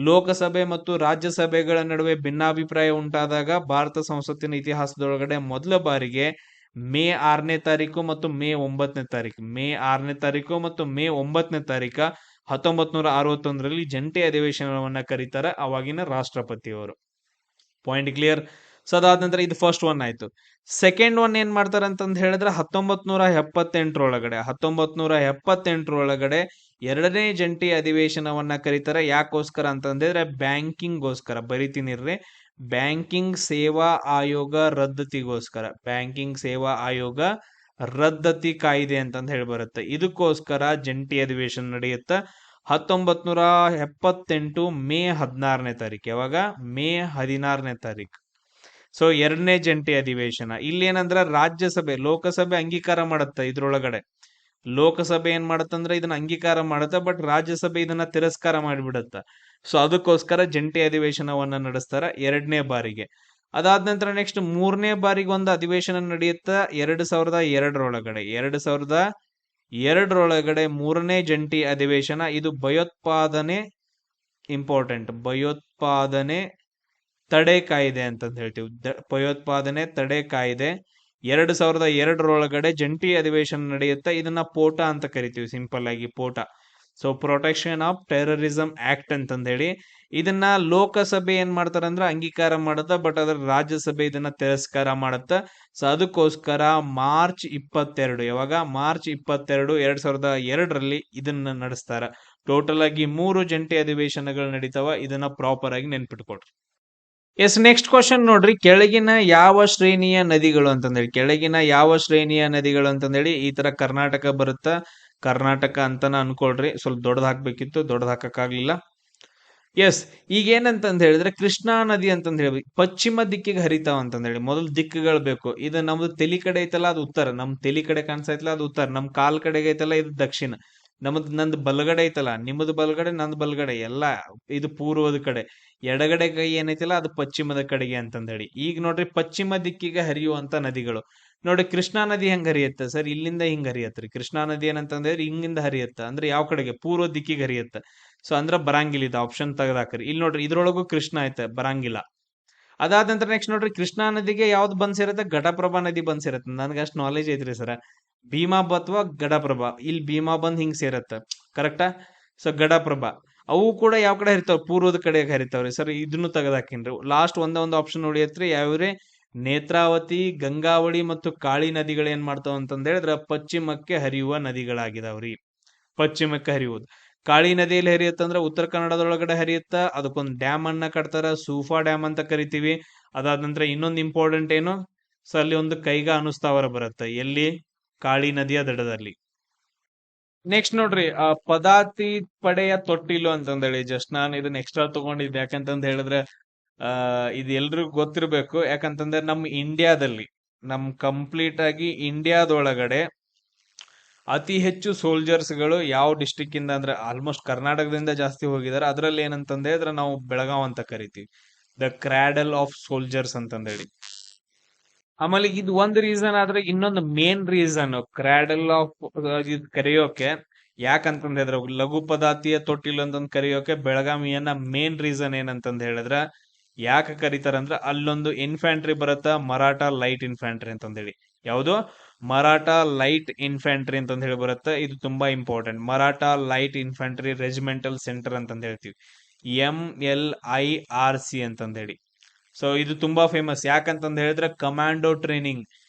ಲೋಕಸಭೆ ಮತ್ತು ರಾಜ್ಯಸಭೆಗಳ ನಡುವೆ ಭಿನ್ನಾಭಿಪ್ರಾಯ ಉಂಟಾದಾಗ ಭಾರತ ಸಂಸತ್ತಿನ ಇತಿಹಾಸದೊಳಗಡೆ ಮೊದಲ ಬಾರಿಗೆ ಮೇ 6ನೇ ತಾರೀಕು ಮತ್ತು ಮೇ 9ನೇ ತಾರೀಕು ಮೇ 6ನೇ ತಾರೀಕು ಮತ್ತು ಮೇ 9ನೇ ತಾರೀಕ 1961ರಲ್ಲಿ ಜಂಟಿ ಅಧಿವೇಶನವನ್ನ ಕರೀತಾರ ಅವಾಗಿನ ರಾಷ್ಟ್ರಪತಿಯವರು. Point clear. ಸೊ ಅದಾದ ನಂತರ ಇದು ಫಸ್ಟ್ ಒನ್ ಆಯ್ತು. ಸೆಕೆಂಡ್ ಒನ್ ಏನ್ ಮಾಡ್ತಾರ ಅಂತಂದ್ ಹೇಳಿದ್ರೆ 1978ರೊಳಗಡೆ ಎರಡನೇ ಜಂಟಿ ಅಧಿವೇಶನವನ್ನ ಕರೀತಾರ. ಯಾಕೋಸ್ಕರ ಅಂತಂದ್ರೆ ಬ್ಯಾಂಕಿಂಗ್ ಗೋಸ್ಕರ. ಬರಿತೀನಿರ್ರಿ, ಬ್ಯಾಂಕಿಂಗ್ ಸೇವಾ ಆಯೋಗ ರದ್ದತಿಗೋಸ್ಕರ. ಬ್ಯಾಂಕಿಂಗ್ ಸೇವಾ ಆಯೋಗ ರದ್ದತಿ ಕಾಯ್ದೆ ಅಂತಂದ್ ಹೇಳಿ ಬರುತ್ತೆ. ಇದಕ್ಕೋಸ್ಕರ ಜಂಟಿ ಅಧಿವೇಶನ ನಡೆಯುತ್ತ 1978 ಮೇ 16ನೇ ತಾರೀಕು. ಯಾವಾಗ? ಮೇ 16ನೇ ತಾರೀಕು. ಸೊ ಎರಡನೇ ಜಂಟಿ ಅಧಿವೇಶನ. ಇಲ್ಲಿ ಏನಂದ್ರ ರಾಜ್ಯಸಭೆ, ಲೋಕಸಭೆ ಅಂಗೀಕಾರ ಮಾಡುತ್ತೆ. ಇದ್ರೊಳಗಡೆ ಲೋಕಸಭೆ ಏನ್ ಮಾಡತ್ತಂದ್ರೆ ಇದನ್ನ ಅಂಗೀಕಾರ ಮಾಡುತ್ತೆ, ಬಟ್ ರಾಜ್ಯಸಭೆ ಇದನ್ನ ತಿರಸ್ಕಾರ ಮಾಡಿಬಿಡುತ್ತ. ಸೊ ಅದಕ್ಕೋಸ್ಕರ ಜಂಟಿ ಅಧಿವೇಶನವನ್ನ ನಡೆಸ್ತಾರ ಎರಡನೇ ಬಾರಿಗೆ. ಅದಾದ ನಂತರ ನೆಕ್ಸ್ಟ್ 3ನೇ ಬಾರಿಗೆ ಒಂದು ಅಧಿವೇಶನ ನಡೆಯುತ್ತ 2002ರೊಳಗಡೆ. 2002ರೊಳಗಡೆ 3ನೇ ಜಂಟಿ ಅಧಿವೇಶನ. ಇದು ಭಯೋತ್ಪಾದನೆ ಇಂಪಾರ್ಟೆಂಟ್, ಭಯೋತ್ಪಾದನೆ ತಡೆ ಕಾಯ್ದೆ ಅಂತಂದ್ ಹೇಳ್ತೀವಿ. ಭಯೋತ್ಪಾದನೆ ತಡೆ ಕಾಯ್ದೆ 2002ರೊಳಗಡೆ ಜಂಟಿ ಅಧಿವೇಶನ ನಡೆಯುತ್ತೆ. ಇದನ್ನ ಪೋಟಾ ಅಂತ ಕರಿತೀವಿ, ಸಿಂಪಲ್ ಆಗಿ POTA. So protection of terrorism act ಅಂತಂದ ಹೇಳಿ. ಇದನ್ನ ಲೋಕಸಭೆ ಏನ್ ಮಾಡ್ತಾರಂದ್ರ ಅಂಗೀಕಾರ ಮಾಡುತ್ತ, ಬಟ್ ಅದ್ರ ರಾಜ್ಯಸಭೆ ಇದನ್ನ ತಿರಸ್ಕಾರ ಮಾಡುತ್ತ. ಸೊ ಅದಕ್ಕೋಸ್ಕರ ಮಾರ್ಚ್ 22, ಯಾವಾಗ? ಮಾರ್ಚ್ 22, 2002ರಲ್ಲಿ ಇದನ್ನ ನಡೆಸ್ತಾರ. ಟೋಟಲ್ ಆಗಿ 3 ಜಂಟಿ ಅಧಿವೇಶನಗಳು ನಡೀತಾವ. ಇದನ್ನ ಪ್ರಾಪರ್ ಆಗಿ ನೆನ್ಪಿಟ್ಕೊಡ್ರಿ. ಎಸ್, ನೆಕ್ಸ್ಟ್ ಕ್ವಶನ್ ನೋಡ್ರಿ. ಕೆಳಗಿನ ಯಾವ ಶ್ರೇಣಿಯ ನದಿಗಳು ಅಂತಂದೇಳಿ, ಕೆಳಗಿನ ಯಾವ ಶ್ರೇಣಿಯ ನದಿಗಳು ಅಂತಂದೇಳಿ ಈ ತರ ಕರ್ನಾಟಕ ಬರುತ್ತಾ, ಕರ್ನಾಟಕ ಅಂತಾನ ಅನ್ಕೊಳ್ರಿ. ಸ್ವಲ್ಪ ದೊಡ್ಡದ್ ಹಾಕ್ಬೇಕಿತ್ತು, ದೊಡ್ಡದ್ ಹಾಕಕ್ಕಾಗ್ಲಿಲ್ಲ. ಎಸ್, ಈಗ ಏನಂತಂದ್ ಹೇಳಿದ್ರೆ ಕೃಷ್ಣಾ ನದಿ ಅಂತಂದ್ ಹೇಳಿ ಪಶ್ಚಿಮ ದಿಕ್ಕಿಗೆ ಹರಿತಾವ ಅಂತಂದ್ ಹೇಳಿ. ಮೊದಲು ದಿಕ್ಕುಗಳು ಬೇಕು. ಇದು ನಮ್ದು ತಲಿ ಕಡೆ ಐತಲ್ಲ ಅದು ಉತ್ತರ, ನಮ್ ತಲಿ ಕಡೆ ಕಾಣಿಸೈತಲ್ಲ ಅದು ಉತ್ತರ, ನಮ್ ಕಾಲ್ ಕಡೆಗೆ ಐತಲ್ಲ ಇದು ದಕ್ಷಿಣ, ನಂದು ಬಲಗಡೆ ಐತಲ್ಲ ನಿಮ್ಮದು ಬಲಗಡೆ, ನಂದು ಬಲಗಡೆ ಎಲ್ಲ ಇದು ಪೂರ್ವದ ಕಡೆ, ಎಡಗಡೆ ಕೈ ಏನೈತಿಲ್ಲ ಅದು ಪಶ್ಚಿಮದ ಕಡೆಗೆ ಅಂತಂದ್ ಹೇಳಿ. ಈಗ ನೋಡ್ರಿ ಪಶ್ಚಿಮ ದಿಕ್ಕಿಗೆ ಹರಿಯುವಂತ ನದಿಗಳು ನೋಡ್ರಿ. ಕೃಷ್ಣಾ ನದಿ ಹೆಂಗ್ ಹರಿಯತ್ತ ಸರ್? ಇಲ್ಲಿಂದ ಹಿಂಗ್ ಹರಿಯತ್ರಿ. ಕೃಷ್ಣಾ ನದಿ ಏನಂತಂದ್ರೆ ಹಿಂಗಿಂದ ಹರಿಯತ್ತ, ಅಂದ್ರೆ ಯಾವ ಕಡೆಗೆ? ಪೂರ್ವ ದಿಕ್ಕಿಗೆ ಹರಿಯತ್ತ. ಸೊ ಅಂದ್ರ ಬರಂಗಿಲ್ಲ, ಇದು ಆಪ್ಷನ್ ತೆಗೆದಾಕ್ರಿ. ಇಲ್ಲಿ ನೋಡ್ರಿ ಇದ್ರೊಳಗೂ ಕೃಷ್ಣ ಐತೆ, ಬರಂಗಿಲ್ಲ. ಅದಾದ ನಂತರ ನೆಕ್ಸ್ಟ್ ನೋಡ್ರಿ ಕೃಷ್ಣಾ ನದಿಗೆ ಯಾವ್ದು ಬಂದ್ ಸೇರತ್ತೆ? ಘಟಪ್ರಭಾ ನದಿ ಬಂದ್ ಸೇರತ್ತೆ. ನನ್ಗೆ ಅಷ್ಟು ನಾಲೆಜ್ ಐತ್ರಿ ಸರ. ಭೀಮಾ ಅಥವಾ ಘಟಪ್ರಭಾ. ಇಲ್ಲಿ ಭೀಮಾ ಬಂದ್ ಹಿಂಗ್ ಸೇರತ್ತ, ಕರೆಕ್ಟಾ? ಸೊ ಘಟಪ್ರಭಾ ಅವು ಕೂಡ ಯಾವ ಕಡೆ ಹರಿತಾವ? ಪೂರ್ವದ ಕಡೆಗೆ ಹರಿತಾವ್ರಿ ಸರ್. ಇದನ್ನು ತೆಗೆದಾಕಿನ್ರಿ. ಲಾಸ್ಟ್ ಒಂದೇ ಆಪ್ಷನ್ ನೋಡಿಯತ್ರಿ. ಯಾವ್ರಿ? ನೇತ್ರಾವತಿ, ಗಂಗಾವಳಿ ಮತ್ತು ಕಾಳಿ ನದಿಗಳು ಏನ್ ಮಾಡ್ತಾವ ಅಂತಂದ ಹೇಳಿದ್ರ ಪಶ್ಚಿಮಕ್ಕೆ ಹರಿಯುವ ನದಿಗಳಾಗಿದಾವ್ರಿ. ಪಶ್ಚಿಮಕ್ಕೆ ಹರಿಯುವುದು. ಕಾಳಿ ನದಿಯಲ್ಲಿ ಹರಿಯುತ್ತಂದ್ರ ಉತ್ತರ ಕನ್ನಡದೊಳಗಡೆ ಹರಿಯುತ್ತ. ಅದಕ್ಕೊಂದು ಡ್ಯಾಮ್ ಅನ್ನ ಕಟ್ತಾರ, ಸೂಫಾ ಡ್ಯಾಮ್ ಅಂತ ಕರಿತೀವಿ. ಅದಾದ ನಂತರ ಇನ್ನೊಂದು ಇಂಪಾರ್ಟೆಂಟ್ ಏನು? ಸೊ ಅಲ್ಲಿ ಒಂದು ಕೈಗಾ ಅನುಸ್ಥಾವರ ಬರುತ್ತೆ. ಎಲ್ಲಿ? ಕಾಳಿ ನದಿಯ ದಡದಲ್ಲಿ. ನೆಕ್ಸ್ಟ್ ನೋಡ್ರಿ ಪದಾತಿ ಪಡೆಯ ತೊಟ್ಟಿಲು ಅಂತಂದೇಳಿ. ಜಸ್ಟ್ ನಾನು ಇದನ್ನ ಎಕ್ಸ್ಟ್ರಾ ತಗೊಂಡಿದ್ದೆ ಯಾಕಂತಂದ್ ಹೇಳಿದ್ರೆ ಇದು ಎಲ್ರಿಗೂ ಗೊತ್ತಿರ್ಬೇಕು. ಯಾಕಂತಂದ್ರೆ ನಮ್ಮ ಇಂಡಿಯಾದಲ್ಲಿ, ನಮ್ ಕಂಪ್ಲೀಟ್ ಆಗಿ ಇಂಡಿಯಾದೊಳಗಡೆ ಅತಿ ಹೆಚ್ಚು ಸೋಲ್ಜರ್ಸ್ ಗಳು ಯಾವ ಡಿಸ್ಟಿಕ್ ಇಂದ ಅಂದ್ರೆ ಆಲ್ಮೋಸ್ಟ್ ಕರ್ನಾಟಕದಿಂದ ಜಾಸ್ತಿ ಹೋಗಿದ್ದಾರೆ. ಅದ್ರಲ್ಲಿ ಏನಂತಂದ ಹೇಳಿದ್ರೆ ನಾವು ಬೆಳಗಾವ್ ಅಂತ ಕರಿತೀವಿ, ದ ಕ್ರಾಡಲ್ ಆಫ್ ಸೋಲ್ಜರ್ಸ್ ಅಂತಂದೇಳಿ. ಆಮೇಲೆ ಇದು ಒಂದ್ ರೀಸನ್ ಆದ್ರೆ ಇನ್ನೊಂದು ಮೇನ್ ರೀಸನ್ ಕ್ರಾಡಲ್ ಆಫ್ ಕರೆಯೋಕೆ ಯಾಕಂತಂದ್ ಹೇಳಿದ್ರೆ ಲಘು ಪದಾತಿಯ ತೊಟ್ಟಿಲು ಅಂತಂದ್ ಕರೆಯೋಕೆ ಬೆಳಗಾವಿಯನ್ನ ಮೇನ್ ರೀಸನ್ ಏನಂತಂದ್ ಹೇಳಿದ್ರ ಯಾಕೆ ಕರೀತಾರಂದ್ರ ಅಲ್ಲೊಂದು ಇನ್ಫ್ಯಾಂಟ್ರಿ ಬರುತ್ತ, ಮರಾಠ ಲೈಟ್ ಇನ್ಫ್ಯಾಂಟ್ರಿ ಅಂತಂದೇಳಿ. ಯಾವುದು? ಮರಾಠ ಲೈಟ್ ಇನ್ಫ್ಯಾಂಟ್ರಿ ಅಂತಂದ್ ಹೇಳಿ ಬರುತ್ತೆ. ಇದು ತುಂಬಾ important. Maratha light infantry regimental centre ಅಂತಂದ್ ಹೇಳ್ತೀವಿ, MLIRC ಅಂತಂದ್ ಹೇಳಿ. ಸೊ ಇದು ತುಂಬಾ ಫೇಮಸ್. ಯಾಕಂತಂದ್ ಹೇಳಿದ್ರೆ ಕಮಾಂಡೋ ಟ್ರೈನಿಂಗ್,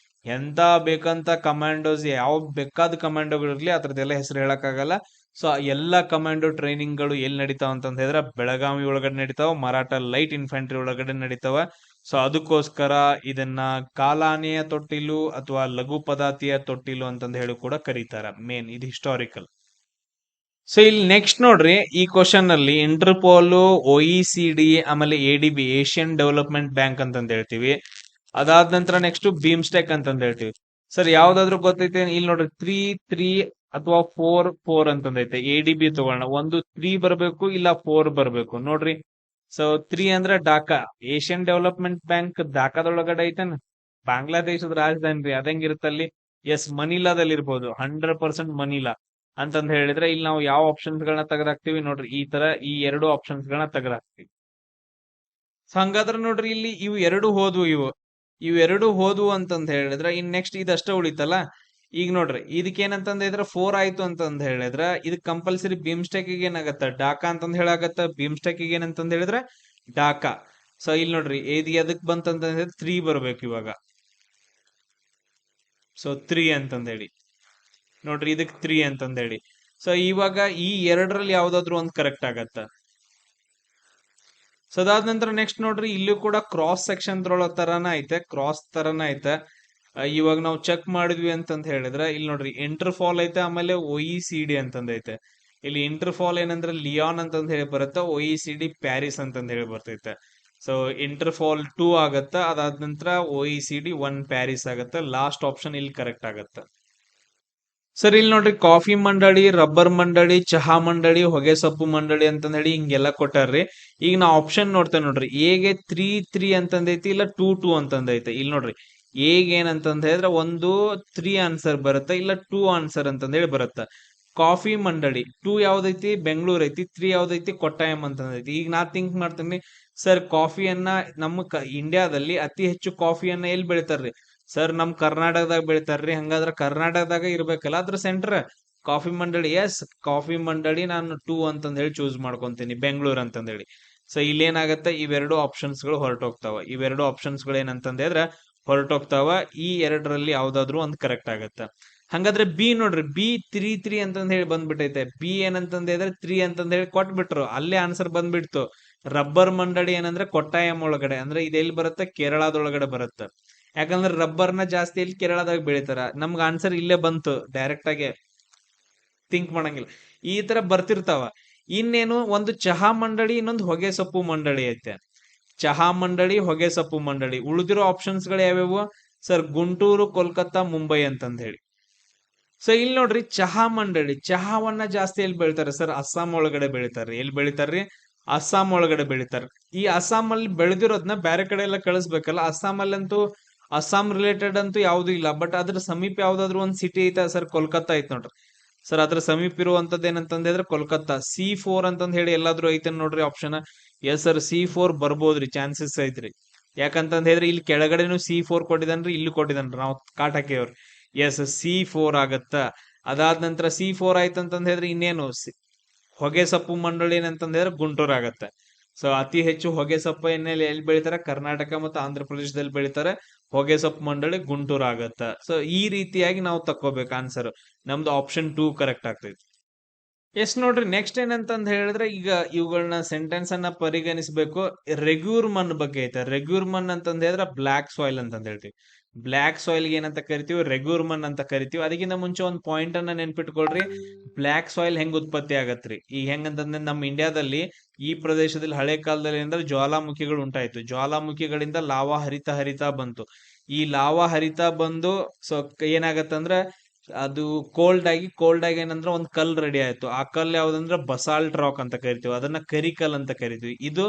ಎಂತ ಬೇಕಂತ ಕಮಾಂಡೋಸ್, ಯಾವ ಬೇಕಾದ ಕಮಾಂಡೋಗಳಿರ್ಲಿ ಅದ್ರದ್ದೆಲ್ಲ ಹೆಸರು ಹೇಳಕ್ ಆಗಲ್ಲ. ಸೊ ಎಲ್ಲಾ ಕಮಾಂಡೋ ಟ್ರೈನಿಂಗ್ ಗಳು ಎಲ್ಲಿ ನಡೀತಾವ ಅಂತಂದ ಹೇಳಿದ್ರೆ ಬೆಳಗಾವಿ ಒಳಗಡೆ ನಡೀತಾವ, ಮರಾಠ ಲೈಟ್ ಇನ್ಫ್ಯಾಂಟ್ರಿ ಒಳಗಡೆ ನಡೀತಾವ. ಸೊ ಅದಕ್ಕೋಸ್ಕರ ಇದನ್ನ ಕಾಲಾನೆಯ ತೊಟ್ಟಿಲು ಅಥವಾ ಲಘು ಪದಾತಿಯ ತೊಟ್ಟಿಲು ಅಂತಂದ ಹೇಳಿ ಕೂಡ ಕರೀತಾರ. ಮೇನ್ ಇದು ಹಿಸ್ಟಾರಿಕಲ್. ಸೊ ಇಲ್ಲಿ ನೆಕ್ಸ್ಟ್ ನೋಡ್ರಿ, ಈ ಕ್ವಶನ್ ಅಲ್ಲಿ ಇಂಟರ್ಪೋಲ್, OECD, ಆಮೇಲೆ ADB, ಏಷ್ಯನ್ ಡೆವಲಪ್ಮೆಂಟ್ ಬ್ಯಾಂಕ್ ಅಂತಂದ ಹೇಳ್ತೀವಿ. ಅದಾದ ನಂತರ ನೆಕ್ಸ್ಟ್ ಬೀಮ್ಸ್ಟೆಕ್ ಅಂತಂದ ಹೇಳ್ತೀವಿ. ಸರ್ ಯಾವ್ದಾದ್ರು ಗೊತ್ತೈತೆ? ಇಲ್ಲಿ ನೋಡ್ರಿ 3-3 ಅಥವಾ 4-4 ಅಂತಂದೈತೆ. ADB ತಗೋಣ, ಒಂದು 3 ಬರ್ಬೇಕು ಇಲ್ಲ 4 ಬರ್ಬೇಕು ನೋಡ್ರಿ. ಸೊ 3 ಅಂದ್ರೆ ಢಾಕಾ, ಏಷ್ಯನ್ ಡೆವಲಪ್ಮೆಂಟ್ ಬ್ಯಾಂಕ್ ಢಾಕಾದೊಳಗಡೆ ಐತೇನ್? ಬಾಂಗ್ಲಾದೇಶದ ರಾಜಧಾನಿ ರೀ, ಅದಂಗಿರುತ್ತಲ್ಲಿ. ಎಸ್, ಮನಿಲಾದಲ್ಲಿ ಇರ್ಬೋದು, 100% ಮನಿಲಾ ಅಂತಂದ್ ಹೇಳಿದ್ರೆ ಇಲ್ಲಿ ನಾವು ಯಾವ ಆಪ್ಷನ್ಸ್ ಗಳನ್ನ ತೆಗೆದಾಕ್ತಿವಿ ನೋಡ್ರಿ, ಈ ತರ ಈ ಎರಡು ಆಪ್ಷನ್ಸ್ ಗಳನ್ನ ತೆಗೆದಾಕ್ತಿವಿ. ಸೊ ಹಂಗಾದ್ರೆ ನೋಡ್ರಿ, ಇಲ್ಲಿ ಇವು ಎರಡು ಹೋದ್ವು ಅಂತಂದ್ ಹೇಳಿದ್ರೆ ಇನ್ ನೆಕ್ಸ್ಟ್ ಇದಷ್ಟ ಉಳಿತಲ್ಲ. ಈಗ ನೋಡ್ರಿ, ಇದಕ್ಕೇನಂತಂದ ಹೇಳಿದ್ರೆ 4 ಆಯ್ತು ಅಂತಂದ್ ಹೇಳಿದ್ರೆ ಇದಕ್ ಕಂಪಲ್ಸರಿ ಬೀಮ್ಸ್ಟೆಕ್ ಏನಾಗತ್ತ, ಢಾಕಾ ಅಂತಂದ್ ಹೇಳಾಗತ್ತ. ಬೀಮ್ಸ್ಟೆಕ್ ಏನಂತಂದ್ ಹೇಳಿದ್ರೆ ಢಾಕಾ. ಸೊ ಇಲ್ಲಿ ನೋಡ್ರಿ, ಇದು ಎದಕ್ ಬಂತಂತ ಹೇಳಿದ್ರೆ 3 ಬರ್ಬೇಕು ಇವಾಗ. ಸೊ 3 ಅಂತಂದ್ ಹೇಳಿ ನೋಡ್ರಿ, ಇದಕ್ 3 ಅಂತಂದ್ ಹೇಳಿ. ಸೊ ಇವಾಗ ಈ ಎರಡರಲ್ಲಿ ಯಾವ್ದಾದ್ರು ಒಂದ್ ಕರೆಕ್ಟ್ ಆಗತ್ತ. ಸೊ ಅದಾದ ನಂತರ ನೆಕ್ಸ್ಟ್ ನೋಡ್ರಿ, ಇಲ್ಲೂ ಕೂಡ ಕ್ರಾಸ್ ಸೆಕ್ಷನ್ ತರಾನ ಐತೆ, ಕ್ರಾಸ್ ತರಾನ ಐತೆ. ಇವಾಗ ನಾವು ಚೆಕ್ ಮಾಡಿದ್ವಿ ಅಂತಂತ ಹೇಳಿದ್ರೆ ಇಲ್ಲಿ ನೋಡ್ರಿ, ಇಂಟರ್ಫಾಲ್ ಐತೆ, ಆಮೇಲೆ OECD ಅಂತಂದ್ ಐತೆ. ಇಲ್ಲಿ ಇಂಟರ್ಫಾಲ್ ಏನಂದ್ರೆ ಲಿಯಾನ್ ಅಂತಂದ್ ಹೇಳಿ ಬರುತ್ತೆ, OECD ಪ್ಯಾರಿಸ್ ಅಂತಂದ್ ಹೇಳಿ ಬರ್ತೈತೆ. ಸೊ ಇಂಟರ್ಫಾಲ್ 2 ಆಗತ್ತ, ಅದಾದ ನಂತರ OECD 1 ಪ್ಯಾರಿಸ್ ಆಗತ್ತ. ಲಾಸ್ಟ್ ಆಪ್ಷನ್ ಇಲ್ಲಿ ಕರೆಕ್ಟ್ ಆಗತ್ತ. ಸರ್ ಇಲ್ಲಿ ನೋಡ್ರಿ, ಕಾಫಿ ಮಂಡಳಿ, ರಬ್ಬರ್ ಮಂಡಳಿ, ಚಹಾ ಮಂಡಳಿ, ಹೊಗೆ ಸೊಪ್ಪು ಮಂಡಳಿ ಅಂತಂದ್ ಹೇಳಿ ಹಿಂಗೆಲ್ಲ ಕೊಟ್ಟಾರ್ರಿ. ಈಗ ನಾ ಆಪ್ಷನ್ ನೋಡ್ತೇನೆ ನೋಡ್ರಿ, ಎಗೆ 3-3 ಅಂತಂದೈತಿ, ಇಲ್ಲ 2-2 ಅಂತಂದೈತೆ. ಇಲ್ಲಿ ನೋಡ್ರಿ, ಏಗ್ ಏನಂತಂದ್ ಹೇಳಿದ್ರೆ ಒಂದು 3 ಆನ್ಸರ್ ಬರುತ್ತೆ, ಇಲ್ಲ 2 ಆನ್ಸರ್ ಅಂತಂದ್ ಹೇಳಿ ಬರುತ್ತೆ. ಕಾಫಿ ಮಂಡಳಿ 2 ಯಾವ್ದೈತಿ? ಬೆಂಗಳೂರು ಐತಿ. 3 ಯಾವ್ದೈತಿ? ಕೊಟ್ಟಾಯಂ ಅಂತಂದೈತಿ. ಈಗ ನಾ ಥಿಂಕ್ ಮಾಡ್ತೀನಿ, ಸರ್ ಕಾಫಿಯನ್ನ ನಮ್ಮ ಇಂಡಿಯಾದಲ್ಲಿ ಅತಿ ಹೆಚ್ಚು ಕಾಫಿಯನ್ನ ಎಲ್ಲಿ ಬೆಳಿತಾರ್ರಿ? ಸರ್ ನಮ್ ಕರ್ನಾಟಕದಾಗ ಬೆಳಿತಾರ್ರಿ. ಹಂಗಾದ್ರ ಕರ್ನಾಟಕದಾಗ ಇರ್ಬೇಕಲ್ಲ ಅದ್ರ ಸೆಂಟರ್. ಕಾಫಿ ಮಂಡಳಿ, ಎಸ್, ಕಾಫಿ ಮಂಡಳಿ ನಾನು 2 ಅಂತಂದ್ ಹೇಳಿ ಚೂಸ್ ಮಾಡ್ಕೊಂತೀನಿ, ಬೆಂಗಳೂರು ಅಂತಂದ್ ಹೇಳಿ. ಸೊ ಇಲ್ಲೇನಾಗತ್ತೆ, ಇವೆರಡು ಆಪ್ಷನ್ಸ್ ಗಳು ಹೊರಟೋಗ್ತಾವ. ಇವೆರಡು ಆಪ್ಷನ್ಸ್ ಗಳು ಏನಂತಂದ್ ಹೇಳಿದ್ರೆ ಹೊರಟೋಗ್ತಾವ. ಈ ಎರಡರಲ್ಲಿ ಯಾವ್ದಾದ್ರು ಒಂದ್ ಕರೆಕ್ಟ್ ಆಗತ್ತ. ಹಂಗಾದ್ರೆ ಬಿ ನೋಡ್ರಿ, ಬಿ 3-3 ಅಂತಂದ್ ಹೇಳಿ ಬಂದ್ಬಿಟ್ಟೈತೆ. ಬಿ ಏನಂತಂದ್ ಹೇಳಿದ್ರೆ 3 ಅಂತಂದ್ ಹೇಳಿ ಕೊಟ್ಬಿಟ್ರು, ಅಲ್ಲೇ ಆನ್ಸರ್ ಬಂದ್ಬಿಡ್ತು. ರಬ್ಬರ್ ಮಂಡಳಿ ಏನಂದ್ರೆ ಕೊಟ್ಟಾಯಂ ಒಳಗಡೆ, ಅಂದ್ರೆ ಇದೆಲ್ಲಿ ಬರುತ್ತೆ? ಕೇರಳದೊಳಗಡೆ ಬರುತ್ತೆ. ಯಾಕಂದ್ರೆ ರಬ್ಬರ್ನ ಜಾಸ್ತಿ ಇಲ್ಲಿ ಕೇರಳದಾಗ ಬೆಳಿತಾರ. ನಮ್ಗೆ ಆನ್ಸರ್ ಇಲ್ಲೇ ಬಂತು, ಡೈರೆಕ್ಟ್ ಆಗಿ ಥಿಂಕ್ ಮಾಡಂಗಿಲ್ಲ. ಈ ತರ ಬರ್ತಿರ್ತಾವ. ಇನ್ನೇನು, ಒಂದು ಚಹಾ ಮಂಡಳಿ, ಇನ್ನೊಂದು ಹೊಗೆ ಸೊಪ್ಪು ಮಂಡಳಿ ಐತೆ. ಚಹಾ ಮಂಡಳಿ, ಹೊಗೆ ಸೊಪ್ಪು ಮಂಡಳಿ. ಉಳಿದಿರೋ ಆಪ್ಷನ್ಸ್ ಗಳು ಯಾವ್ಯಾವು? ಸರ್ ಗುಂಟೂರು, ಕೋಲ್ಕತ್ತಾ, ಮುಂಬೈ ಅಂತಂದ್ ಹೇಳಿ. ಸೊ ಇಲ್ಲಿ ನೋಡ್ರಿ, ಚಹಾ ಮಂಡಳಿ, ಚಹಾವನ್ನ ಜಾಸ್ತಿ ಎಲ್ಲಿ ಬೆಳಿತಾರೆ? ಸರ್ ಅಸ್ಸಾಂ ಒಳಗಡೆ ಬೆಳಿತಾರ್ರಿ. ಎಲ್ಲಿ ಬೆಳಿತಾರ್ರಿ? ಅಸ್ಸಾಂ ಒಳಗಡೆ ಬೆಳಿತಾರ. ಈ ಅಸ್ಸಾಂ ಅಲ್ಲಿ ಬೆಳೆದಿರೋದ್ನ ಬೇರೆ ಕಡೆ ಎಲ್ಲ ಕಳಿಸ್ಬೇಕಲ್ಲ. ಅಸ್ಸಾಂ ಅಲ್ಲಂತೂ ಅಸ್ಸಾಂ ರಿಲೇಟೆಡ್ ಅಂತೂ ಯಾವ್ದು ಇಲ್ಲ. ಬಟ್ ಅದ್ರ ಸಮೀಪ ಯಾವ್ದಾದ್ರು ಒಂದ್ ಸಿಟಿ ಐತ? ಸರ್ ಕೊಲ್ಕತ್ತಾ ಐತ್ ನೋಡ್ರಿ. ಸರ್ ಅದ್ರ ಸಮೀಪ ಇರುವಂತದ್ದು ಏನಂತಂದ್ ಹೇಳಿದ್ರೆ ಕೊಲ್ಕತ್ತಾ. C4 ಅಂತಂದ್ ಹೇಳಿ ಎಲ್ಲಾದ್ರೂ ಐತೆ ನೋಡ್ರಿ ಆಪ್ಷನ್. ಎಸ್ ಸರ್, C4 ಬರ್ಬೋದ್ರಿ, ಚಾನ್ಸಸ್ ಐತ್ರಿ. ಯಾಕಂತಂದ್ ಹೇಳಿದ್ರೆ ಇಲ್ಲಿ ಕೆಳಗಡೆನು C4 ಕೊಟ್ಟಿದನ್ರಿ, ಇಲ್ಲಿ ಕೊಟ್ಟಿದನ್ರಿ, ನಾವು ಕಾಟ್ ಹಾಕಿವ್ರಿ. ಎಸ್, C4 ಆಗತ್ತ. ಅದಾದ ನಂತರ C4 ಆಯ್ತಂತಂದ್ ಹೇಳಿದ್ರೆ ಇನ್ನೇನು, ಹೊಗೆ ಸೊಪ್ಪು ಮಂಡಳಿ ಏನಂತಂದ್ ಹೇಳಿದ್ರೆ ಗುಂಟೂರು ಆಗತ್ತೆ. ಸೊ ಅತಿ ಹೆಚ್ಚು ಹೊಗೆ ಸೊಪ್ಪು ಎಲ್ಲಿ ಬೆಳಿತಾರೆ? ಕರ್ನಾಟಕ ಮತ್ತು ಆಂಧ್ರ ಪ್ರದೇಶದಲ್ಲಿ ಬೆಳಿತಾರೆ. ಹೊಗೆ ಸೊಪ್ಪು ಮಂಡಳಿ ಗುಂಟೂರು ಆಗತ್ತ. ಸೊ ಈ ರೀತಿಯಾಗಿ ನಾವು ತಕ್ಕೋಬೇಕು ಆನ್ಸರ್. ನಮ್ದು ಆಪ್ಷನ್ 2 ಕರೆಕ್ಟ್ ಆಗ್ತೈತಿ. ಎಸ್ ನೋಡ್ರಿ, ನೆಕ್ಸ್ಟ್ ಏನಂತಂದ್ ಹೇಳಿದ್ರೆ ಈಗ ಇವುಗಳನ್ನ ಸೆಂಟೆನ್ಸ್ ಅನ್ನ ಪರಿಗಣಿಸಬೇಕು. ರೆಗ್ಯೂರ್ಮನ್ ಬಗ್ಗೆ ಐತೆ. ರೆಗ್ಯೂರ್ಮನ್ ಅಂತಂದ್ ಹೇಳಿದ್ರೆ ಬ್ಲಾಕ್ ಸಾಯಿಲ್ ಅಂತಂದ್ ಹೇಳ್ತೀವಿ. ಬ್ಲಾಕ್ ಸಾಯಿಲ್ ಏನಂತ ಕರಿತೀವಿ? ರೆಗ್ಯೂರ್ಮನ್ ಅಂತ ಕರಿತೀವಿ. ಅದಕ್ಕಿಂತ ಮುಂಚೆ ಒಂದ್ ಪಾಯಿಂಟ್ ಅನ್ನ ನೆನ್ಪಿಟ್ಕೊಳ್ರಿ, ಬ್ಲಾಕ್ ಸಾಯಿಲ್ ಹೆಂಗ್ ಉತ್ಪತ್ತಿ ಆಗತ್ರಿ. ಈಗ ಹೆಂಗಂತಂದ್ರೆ ನಮ್ಮ ಇಂಡಿಯಾದಲ್ಲಿ ಈ ಪ್ರದೇಶದಲ್ಲಿ ಹಳೆ ಕಾಲದಲ್ಲಿ ಅಂದ್ರೆ ಜ್ವಾಲಾಮುಖಿಗಳು ಉಂಟಾಯ್ತು. ಜ್ವಾಲಾಮುಖಿಗಳಿಂದ ಲಾವಾ ಹರಿತಾ ಬಂತು. ಈ ಲಾವಾ ಹರಿತಾ ಬಂದು ಸೊ ಏನಾಗತ್ತಂದ್ರ ಅದು ಕೋಲ್ಡ್ ಆಗಿ ಏನಂದ್ರೆ ಒಂದ್ ಕಲ್ ರೆಡಿ ಆಯ್ತು. ಆ ಕಲ್ ಯಾವ್ದಂದ್ರೆ ಬಸಾಲ್ಟ್ ರಾಕ್ ಅಂತ ಕರಿತೀವಿ, ಅದನ್ನ ಕರಿಕಲ್ ಅಂತ ಕರಿತೀವಿ. ಇದು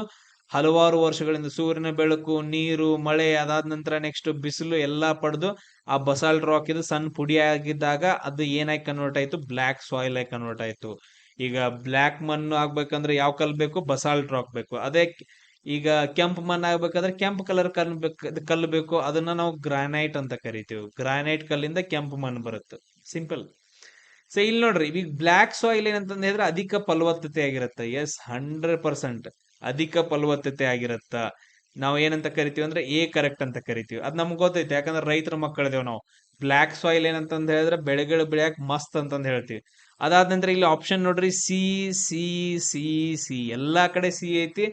ಹಲವಾರು ವರ್ಷಗಳಿಂದ ಸೂರ್ಯನ ಬೆಳಕು, ನೀರು, ಮಳೆ, ಅದಾದ ನಂತರ ನೆಕ್ಸ್ಟ್ ಬಿಸಿಲು ಎಲ್ಲಾ ಪಡೆದು ಆ ಬಸಾಲ್ಟ್ ರಾಕ್ ಇದು ಸಣ್ಣ ಪುಡಿ ಆಗಿದ್ದಾಗ ಅದು ಏನಾಗಿ ಕನ್ವರ್ಟ್ ಆಯ್ತು? ಬ್ಲಾಕ್ ಸಾಯಿಲ್ ಆಗಿ ಕನ್ವರ್ಟ್ ಆಯ್ತು. ಈಗ ಬ್ಲಾಕ್ ಮಣ್ಣು ಆಗ್ಬೇಕಂದ್ರೆ ಯಾವ ಕಲ್ ಬೇಕು? ಬಸಾಲ್ಟ್ ರಾಕ್ ಬೇಕು. ಅದೇ ಈಗ ಕೆಂಪು ಮಣ್ಣು ಆಗ್ಬೇಕಾದ್ರೆ ಕೆಂಪು ಕಲರ್ ಕಲ್ಲು ಬೇಕು, ಅದನ್ನ ನಾವು ಗ್ರಾನೈಟ್ ಅಂತ ಕರಿತೀವಿ. ಗ್ರಾನೈಟ್ ಕಲ್ಲಿಂದ ಕೆಂಪು ಮಣ್ಣು ಬರುತ್ತೆ, ಸಿಂಪಲ್. ಸೊ ಇಲ್ಲಿ ನೋಡ್ರಿ, ಈಗ ಬ್ಲಾಕ್ ಸಾಯಿಲ್ ಏನಂತಂದ್ ಹೇಳಿದ್ರೆ ಅಧಿಕ ಫಲವತ್ತತೆ ಆಗಿರತ್ತ. ಎಸ್, 100% ಅಧಿಕ ಫಲವತ್ತತೆ ಆಗಿರತ್ತ. ನಾವು ಏನಂತ ಕರಿತೀವಿ ಅಂದ್ರೆ ಎ ಕರೆಕ್ಟ್ ಅಂತ ಕರಿತೀವಿ. ಅದ್ ನಮ್ಗೆ ಗೊತ್ತೈತೆ, ಯಾಕಂದ್ರೆ ರೈತರ ಮಕ್ಕಳಿದೇವ್ ನಾವು. ಬ್ಲಾಕ್ ಸಾಯಿಲ್ ಏನಂತಂದ್ ಹೇಳಿದ್ರೆ ಬೆಳೆಗಳು ಬೆಳೆಯಕ್ ಮಸ್ತ್ ಅಂತಂದ್ ಹೇಳ್ತೀವಿ. ಅದಾದ ನಂತರ ಇಲ್ಲಿ ಆಪ್ಷನ್ ನೋಡ್ರಿ ಸಿ ಸಿ ಸಿ ಸಿ ಎಲ್ಲಾ ಕಡೆ ಸಿ ಐತಿ.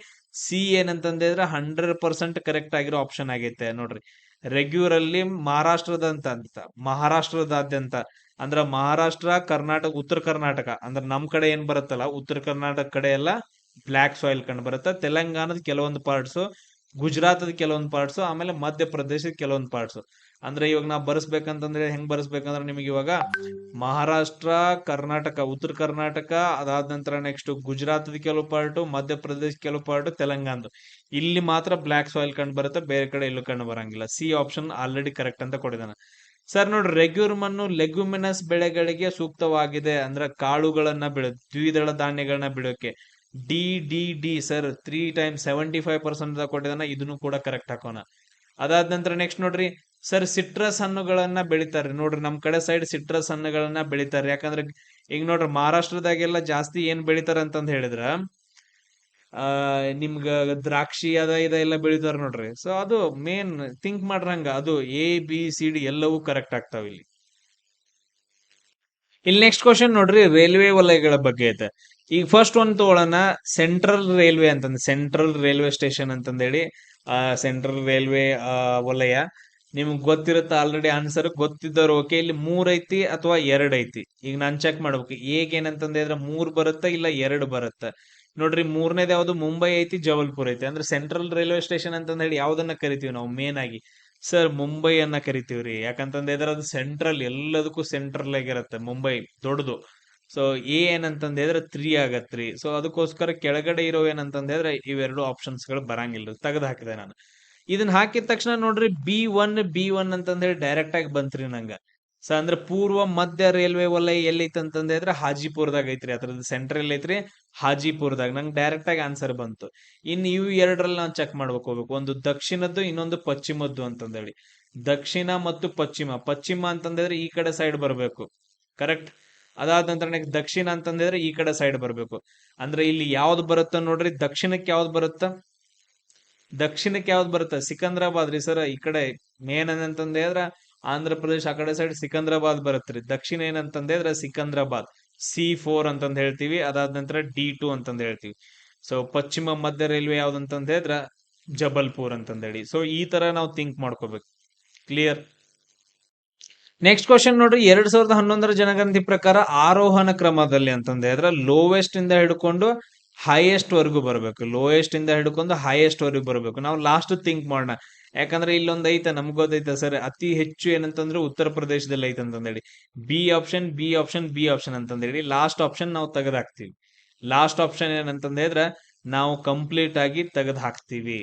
ಸಿ ಏನಂತಂದ್ ಹೇಳಿದ್ರೆ 100% ಕರೆಕ್ಟ್ ಆಗಿರೋ ಆಪ್ಷನ್ ಆಗೈತೆ ನೋಡ್ರಿ. ರೆಗ್ಯೂರ್ ಅಲ್ಲಿ ಮಹಾರಾಷ್ಟ್ರದಾದ್ಯಂತ ಅಂದ್ರ ಮಹಾರಾಷ್ಟ್ರ, ಕರ್ನಾಟಕ, ಉತ್ತರ ಕರ್ನಾಟಕ ಅಂದ್ರ ನಮ್ ಕಡೆ ಏನ್ ಬರುತ್ತಲ್ಲ ಉತ್ತರ ಕರ್ನಾಟಕ ಕಡೆ ಎಲ್ಲ ಬ್ಲಾಕ್ ಸಾಯಿಲ್ ಕಂಡು ಬರುತ್ತೆ. ತೆಲಂಗಾಣದ ಕೆಲವೊಂದು ಪಾರ್ಟ್ಸ್, ಗುಜರಾತದ ಕೆಲವೊಂದು ಪಾರ್ಟ್ಸ್, ಆಮೇಲೆ ಮಧ್ಯಪ್ರದೇಶದ ಕೆಲವೊಂದು ಪಾರ್ಟ್ಸ್. ಅಂದ್ರೆ ಇವಾಗ ನಾವು ಬರ್ಸ್ಬೇಕಂತಂದ್ರೆ ಹೆಂಗ್ ಬರ್ಸ್ಬೇಕಂದ್ರೆ ನಿಮಗೆ ಇವಾಗ ಮಹಾರಾಷ್ಟ್ರ, ಕರ್ನಾಟಕ, ಉತ್ತರ ಕರ್ನಾಟಕ, ಅದಾದ ನಂತರ ನೆಕ್ಸ್ಟ್ ಗುಜರಾತದ ಕೆಲವು ಪಾರ್ಟ್, ಮಧ್ಯಪ್ರದೇಶ ಕೆಲವು ಪಾರ್ಟ್, ತೆಲಂಗಾಣದ ಇಲ್ಲಿ ಮಾತ್ರ ಬ್ಲಾಕ್ ಸಾಯಿಲ್ ಕಂಡು ಬರುತ್ತೆ, ಬೇರೆ ಕಡೆ ಎಲ್ಲೂ ಕಂಡು ಬರಂಗಿಲ್ಲ. ಸಿ ಆಪ್ಷನ್ ಆಲ್ರೆಡಿ ಕರೆಕ್ಟ್ ಅಂತ ಕೊಟ್ಟಿದ್ದಾನೆ. ಸರ್ ನೋಡ್ರಿ, ರೆಗ್ಯೂರ್ ಮಣ್ಣು ಲೆಗ್ಯುಮಿನಸ್ ಬೆಳೆಗಳಿಗೆ ಸೂಕ್ತವಾಗಿದೆ ಅಂದ್ರೆ ಕಾಳುಗಳನ್ನ ದ್ವಿದಳ ಧಾನ್ಯಗಳನ್ನ ಬೆಳೆಯೋಕೆ. D D D sir 3 times 75% ಕೊಟ್ಟಿದಾನ, ಇದನ್ನು ಕೂಡ ಕರೆಕ್ಟ್ ಹಾಕೋಣ. ಅದಾದ ನಂತರ ನೆಕ್ಸ್ಟ್ ನೋಡ್ರಿ ಸರ್, ಸಿಟ್ರಸ್ ಹಣ್ಣುಗಳನ್ನ ಬೆಳಿತಾರೆ ನೋಡ್ರಿ. ನಮ್ ಕಡೆ ಸೈಡ್ ಸಿಟ್ರಸ್ ಹಣ್ಣುಗಳನ್ನ ಬೆಳಿತಾರೆ. ಯಾಕಂದ್ರೆ ಈಗ ನೋಡ್ರಿ ಮಹಾರಾಷ್ಟ್ರದಾಗೆಲ್ಲ ಜಾಸ್ತಿ ಏನ್ ಬೆಳಿತಾರ ಅಂತಂದ್ ಹೇಳಿದ್ರ ನಿಮ್ಗ ದ್ರಾಕ್ಷಿ ಅದ ಇದ ಎಲ್ಲ ಬೆಳಿತಾರ ನೋಡ್ರಿ. ಸೊ ಅದು ಮೇನ್ ಥಿಂಕ್ ಮಾಡ್ರಂಗ ಅದು ABCD ಎಲ್ಲವೂ ಕರೆಕ್ಟ್ ಆಗ್ತಾವ ಇಲ್ಲಿ. ಇಲ್ಲಿ ನೆಕ್ಸ್ಟ್ ಕ್ವಶನ್ ನೋಡ್ರಿ, ರೈಲ್ವೆ ವಲಯಗಳ ಬಗ್ಗೆ ಐತೆ. ಈಗ ಫಸ್ಟ್ ಒಂದು ತಗೊಳ್ಳೋಣ, ಸೆಂಟ್ರಲ್ ರೈಲ್ವೆ ಅಂತಂದ್, ಸೆಂಟ್ರಲ್ ರೈಲ್ವೆ ಸ್ಟೇಷನ್ ಅಂತಂದೇಳಿ ಸೆಂಟ್ರಲ್ ರೈಲ್ವೆ ವಲಯ. ನಿಮ್ಗೆ ಗೊತ್ತಿರುತ್ತೆ ಆಲ್ರೆಡಿ ಆನ್ಸರ್, ಗೊತ್ತಿದ್ದವ್ರು ಓಕೆ. ಇಲ್ಲಿ 3 ಐತಿ ಅಥವಾ 2 ಐತಿ. ಈಗ ನಾನ್ ಚೆಕ್ ಮಾಡ್ಬೇಕು ಈಗ ಏನಂತಂದ್ರೆ 3 ಬರುತ್ತಾ ಇಲ್ಲ 2 ಬರುತ್ತಾ. ನೋಡ್ರಿ, ಮೂರನೇದು ಯಾವ್ದು ಮುಂಬೈ ಐತಿ, ಜಬಲ್ಪುರ್ ಐತಿ. ಅಂದ್ರೆ ಸೆಂಟ್ರಲ್ ರೈಲ್ವೆ ಸ್ಟೇಷನ್ ಅಂತಂದ್ ಹೇಳಿ ಯಾವ್ದನ್ನ ಕರಿತೀವಿ ನಾವು ಮೇನ್ ಆಗಿ? ಸರ್ ಮುಂಬೈ ಅನ್ನ ಕರಿತೀವ್ರಿ. ಯಾಕಂತಂದ್ರೆ ಅದು ಸೆಂಟ್ರಲ್, ಎಲ್ಲದಕ್ಕೂ ಸೆಂಟ್ರಲ್ ಆಗಿರತ್ತೆ ಮುಂಬೈ ದೊಡ್ಡದು. ಸೊ ಏನಂತಂದ್ರೆ 3 ಆಗತ್ರಿ. ಸೊ ಅದಕ್ಕೋಸ್ಕರ ಕೆಳಗಡೆ ಇರೋ ಏನಂತಂದ್ರೆ ಇವೆರಡು ಆಪ್ಷನ್ಸ್ ಗಳು ಬರಂಗಿಲ್ಲ, ತೆಗೆದು ಹಾಕಿದೆ ನಾನು. ಇದನ್ನ ಹಾಕಿದ ತಕ್ಷಣ ನೋಡ್ರಿ ಬಿ ಒನ್ ಅಂತಂದ್ ಹೇಳಿ ಡೈರೆಕ್ಟ್ ಆಗಿ ಬಂತ್ರಿ ನಂಗ. ಸೊ ಅಂದ್ರೆ ಪೂರ್ವ ಮಧ್ಯ ರೈಲ್ವೆ ವಲಯ ಎಲ್ಲೈತಿ ಅಂತಂದ್ರೆ ಹಾಜಿಪುರದಾಗ ಐತ್ರಿ. ಅದ್ರದ್ದು ಸೆಂಟ್ರಲ್ ಐತ್ರಿ ಹಾಜಿಪುರದಾಗ. ನಂಗೆ ಡೈರೆಕ್ಟ್ ಆಗಿ ಆನ್ಸರ್ ಬಂತು. ಇನ್ನು ಇವು ಎರಡರಲ್ಲಿ ನಾವು ಚೆಕ್ ಮಾಡ್ಬೇಕು ಹೋಗ್ಬೇಕು, ಒಂದು ದಕ್ಷಿಣದ್ದು, ಇನ್ನೊಂದು ಪಶ್ಚಿಮದ್ದು ಅಂತಂದೇಳಿ. ದಕ್ಷಿಣ ಮತ್ತು ಪಶ್ಚಿಮ ಅಂತಂದ್ರೆ ಈ ಕಡೆ ಸೈಡ್ ಬರ್ಬೇಕು, ಕರೆಕ್ಟ್. ಅದಾದ ನಂತರ ನೆಕ್ಸ್ಟ್ ದಕ್ಷಿಣ ಅಂತಂದ್ರೆ ಈ ಕಡೆ ಸೈಡ್ ಬರ್ಬೇಕು. ಅಂದ್ರೆ ಇಲ್ಲಿ ಯಾವ್ದು ಬರುತ್ತ ನೋಡ್ರಿ, ದಕ್ಷಿಣಕ್ಕೆ ಯಾವ್ದು ಬರುತ್ತೆ? ಸಿಕಂದ್ರಾಬಾದ್ ರೀ ಸರ್. ಈ ಕಡೆ ಮೇನ್ ಏನಂತಂದ್ರೆ ಆಂಧ್ರ ಪ್ರದೇಶ್ ಆ ಕಡೆ ಸೈಡ್ ಸಿಕಂದ್ರಾಬಾದ್ ಬರುತ್ತ್ರಿ. ದಕ್ಷಿಣ ಏನಂತಂದ್ರೆ ಸಿಕಂದ್ರಾಬಾದ್, C4 ಅಂತಂದ್ ಹೇಳ್ತೀವಿ. ಅದಾದ ನಂತರ D2 ಅಂತಂದ್ ಹೇಳ್ತೀವಿ. ಸೊ ಪಶ್ಚಿಮ ಮಧ್ಯ ರೈಲ್ವೆ ಯಾವ್ದಂತಂದ್ ಹೇಳಿದ್ರ ಜಬಲ್ಪುರ್ ಅಂತಂದೇಳಿ. ಸೊ ಈ ತರ ನಾವು ಥಿಂಕ್ ಮಾಡ್ಕೋಬೇಕು. ಕ್ಲಿಯರ್? ನೆಕ್ಸ್ಟ್ ಕ್ವಶನ್ ನೋಡ್ರಿ, 2011 ಜನಗಣತಿ ಪ್ರಕಾರ ಆರೋಹಣ ಕ್ರಮದಲ್ಲಿ ಅಂತಂದ ಹೇಳಿದ್ರೆ ಲೋವೆಸ್ಟ್ ಇಂದ ಹಿಡ್ಕೊಂಡು ಹೈಯೆಸ್ಟ್ ವರ್ಗು ಬರ್ಬೇಕು. ಲೋಯೆಸ್ಟ್ ಇಂದ ಹಿಡ್ಕೊಂಡು ಹೈಯೆಸ್ಟ್ ವರ್ಗು ಬರ್ಬೇಕು. ನಾವು ಲಾಸ್ಟ್ ಥಿಂಕ್ ಮಾಡೋಣ. ಯಾಕಂದ್ರೆ ಇಲ್ಲೊಂದ್ ಐತೆ, ನಮ್ಗೆ ಗೊತ್ತೈತೆ ಸರ್, ಅತಿ ಹೆಚ್ಚು ಏನಂತಂದ್ರೆ ಉತ್ತರ ಪ್ರದೇಶದಲ್ಲಿ ಐತೆ ಅಂತಂದೇಳಿ. ಬಿ ಆಪ್ಷನ್ ಅಂತಂದೇಳಿ ಲಾಸ್ಟ್ ಆಪ್ಷನ್ ನಾವು ತೆಗೆದು ಹಾಕ್ತಿವಿ. ಲಾಸ್ಟ್ ಆಪ್ಷನ್ ಏನಂತಂದ ಹೇಳಿದ್ರೆ ನಾವು ಕಂಪ್ಲೀಟ್ ಆಗಿ ತೆಗೆದು ಹಾಕ್ತಿವಿ.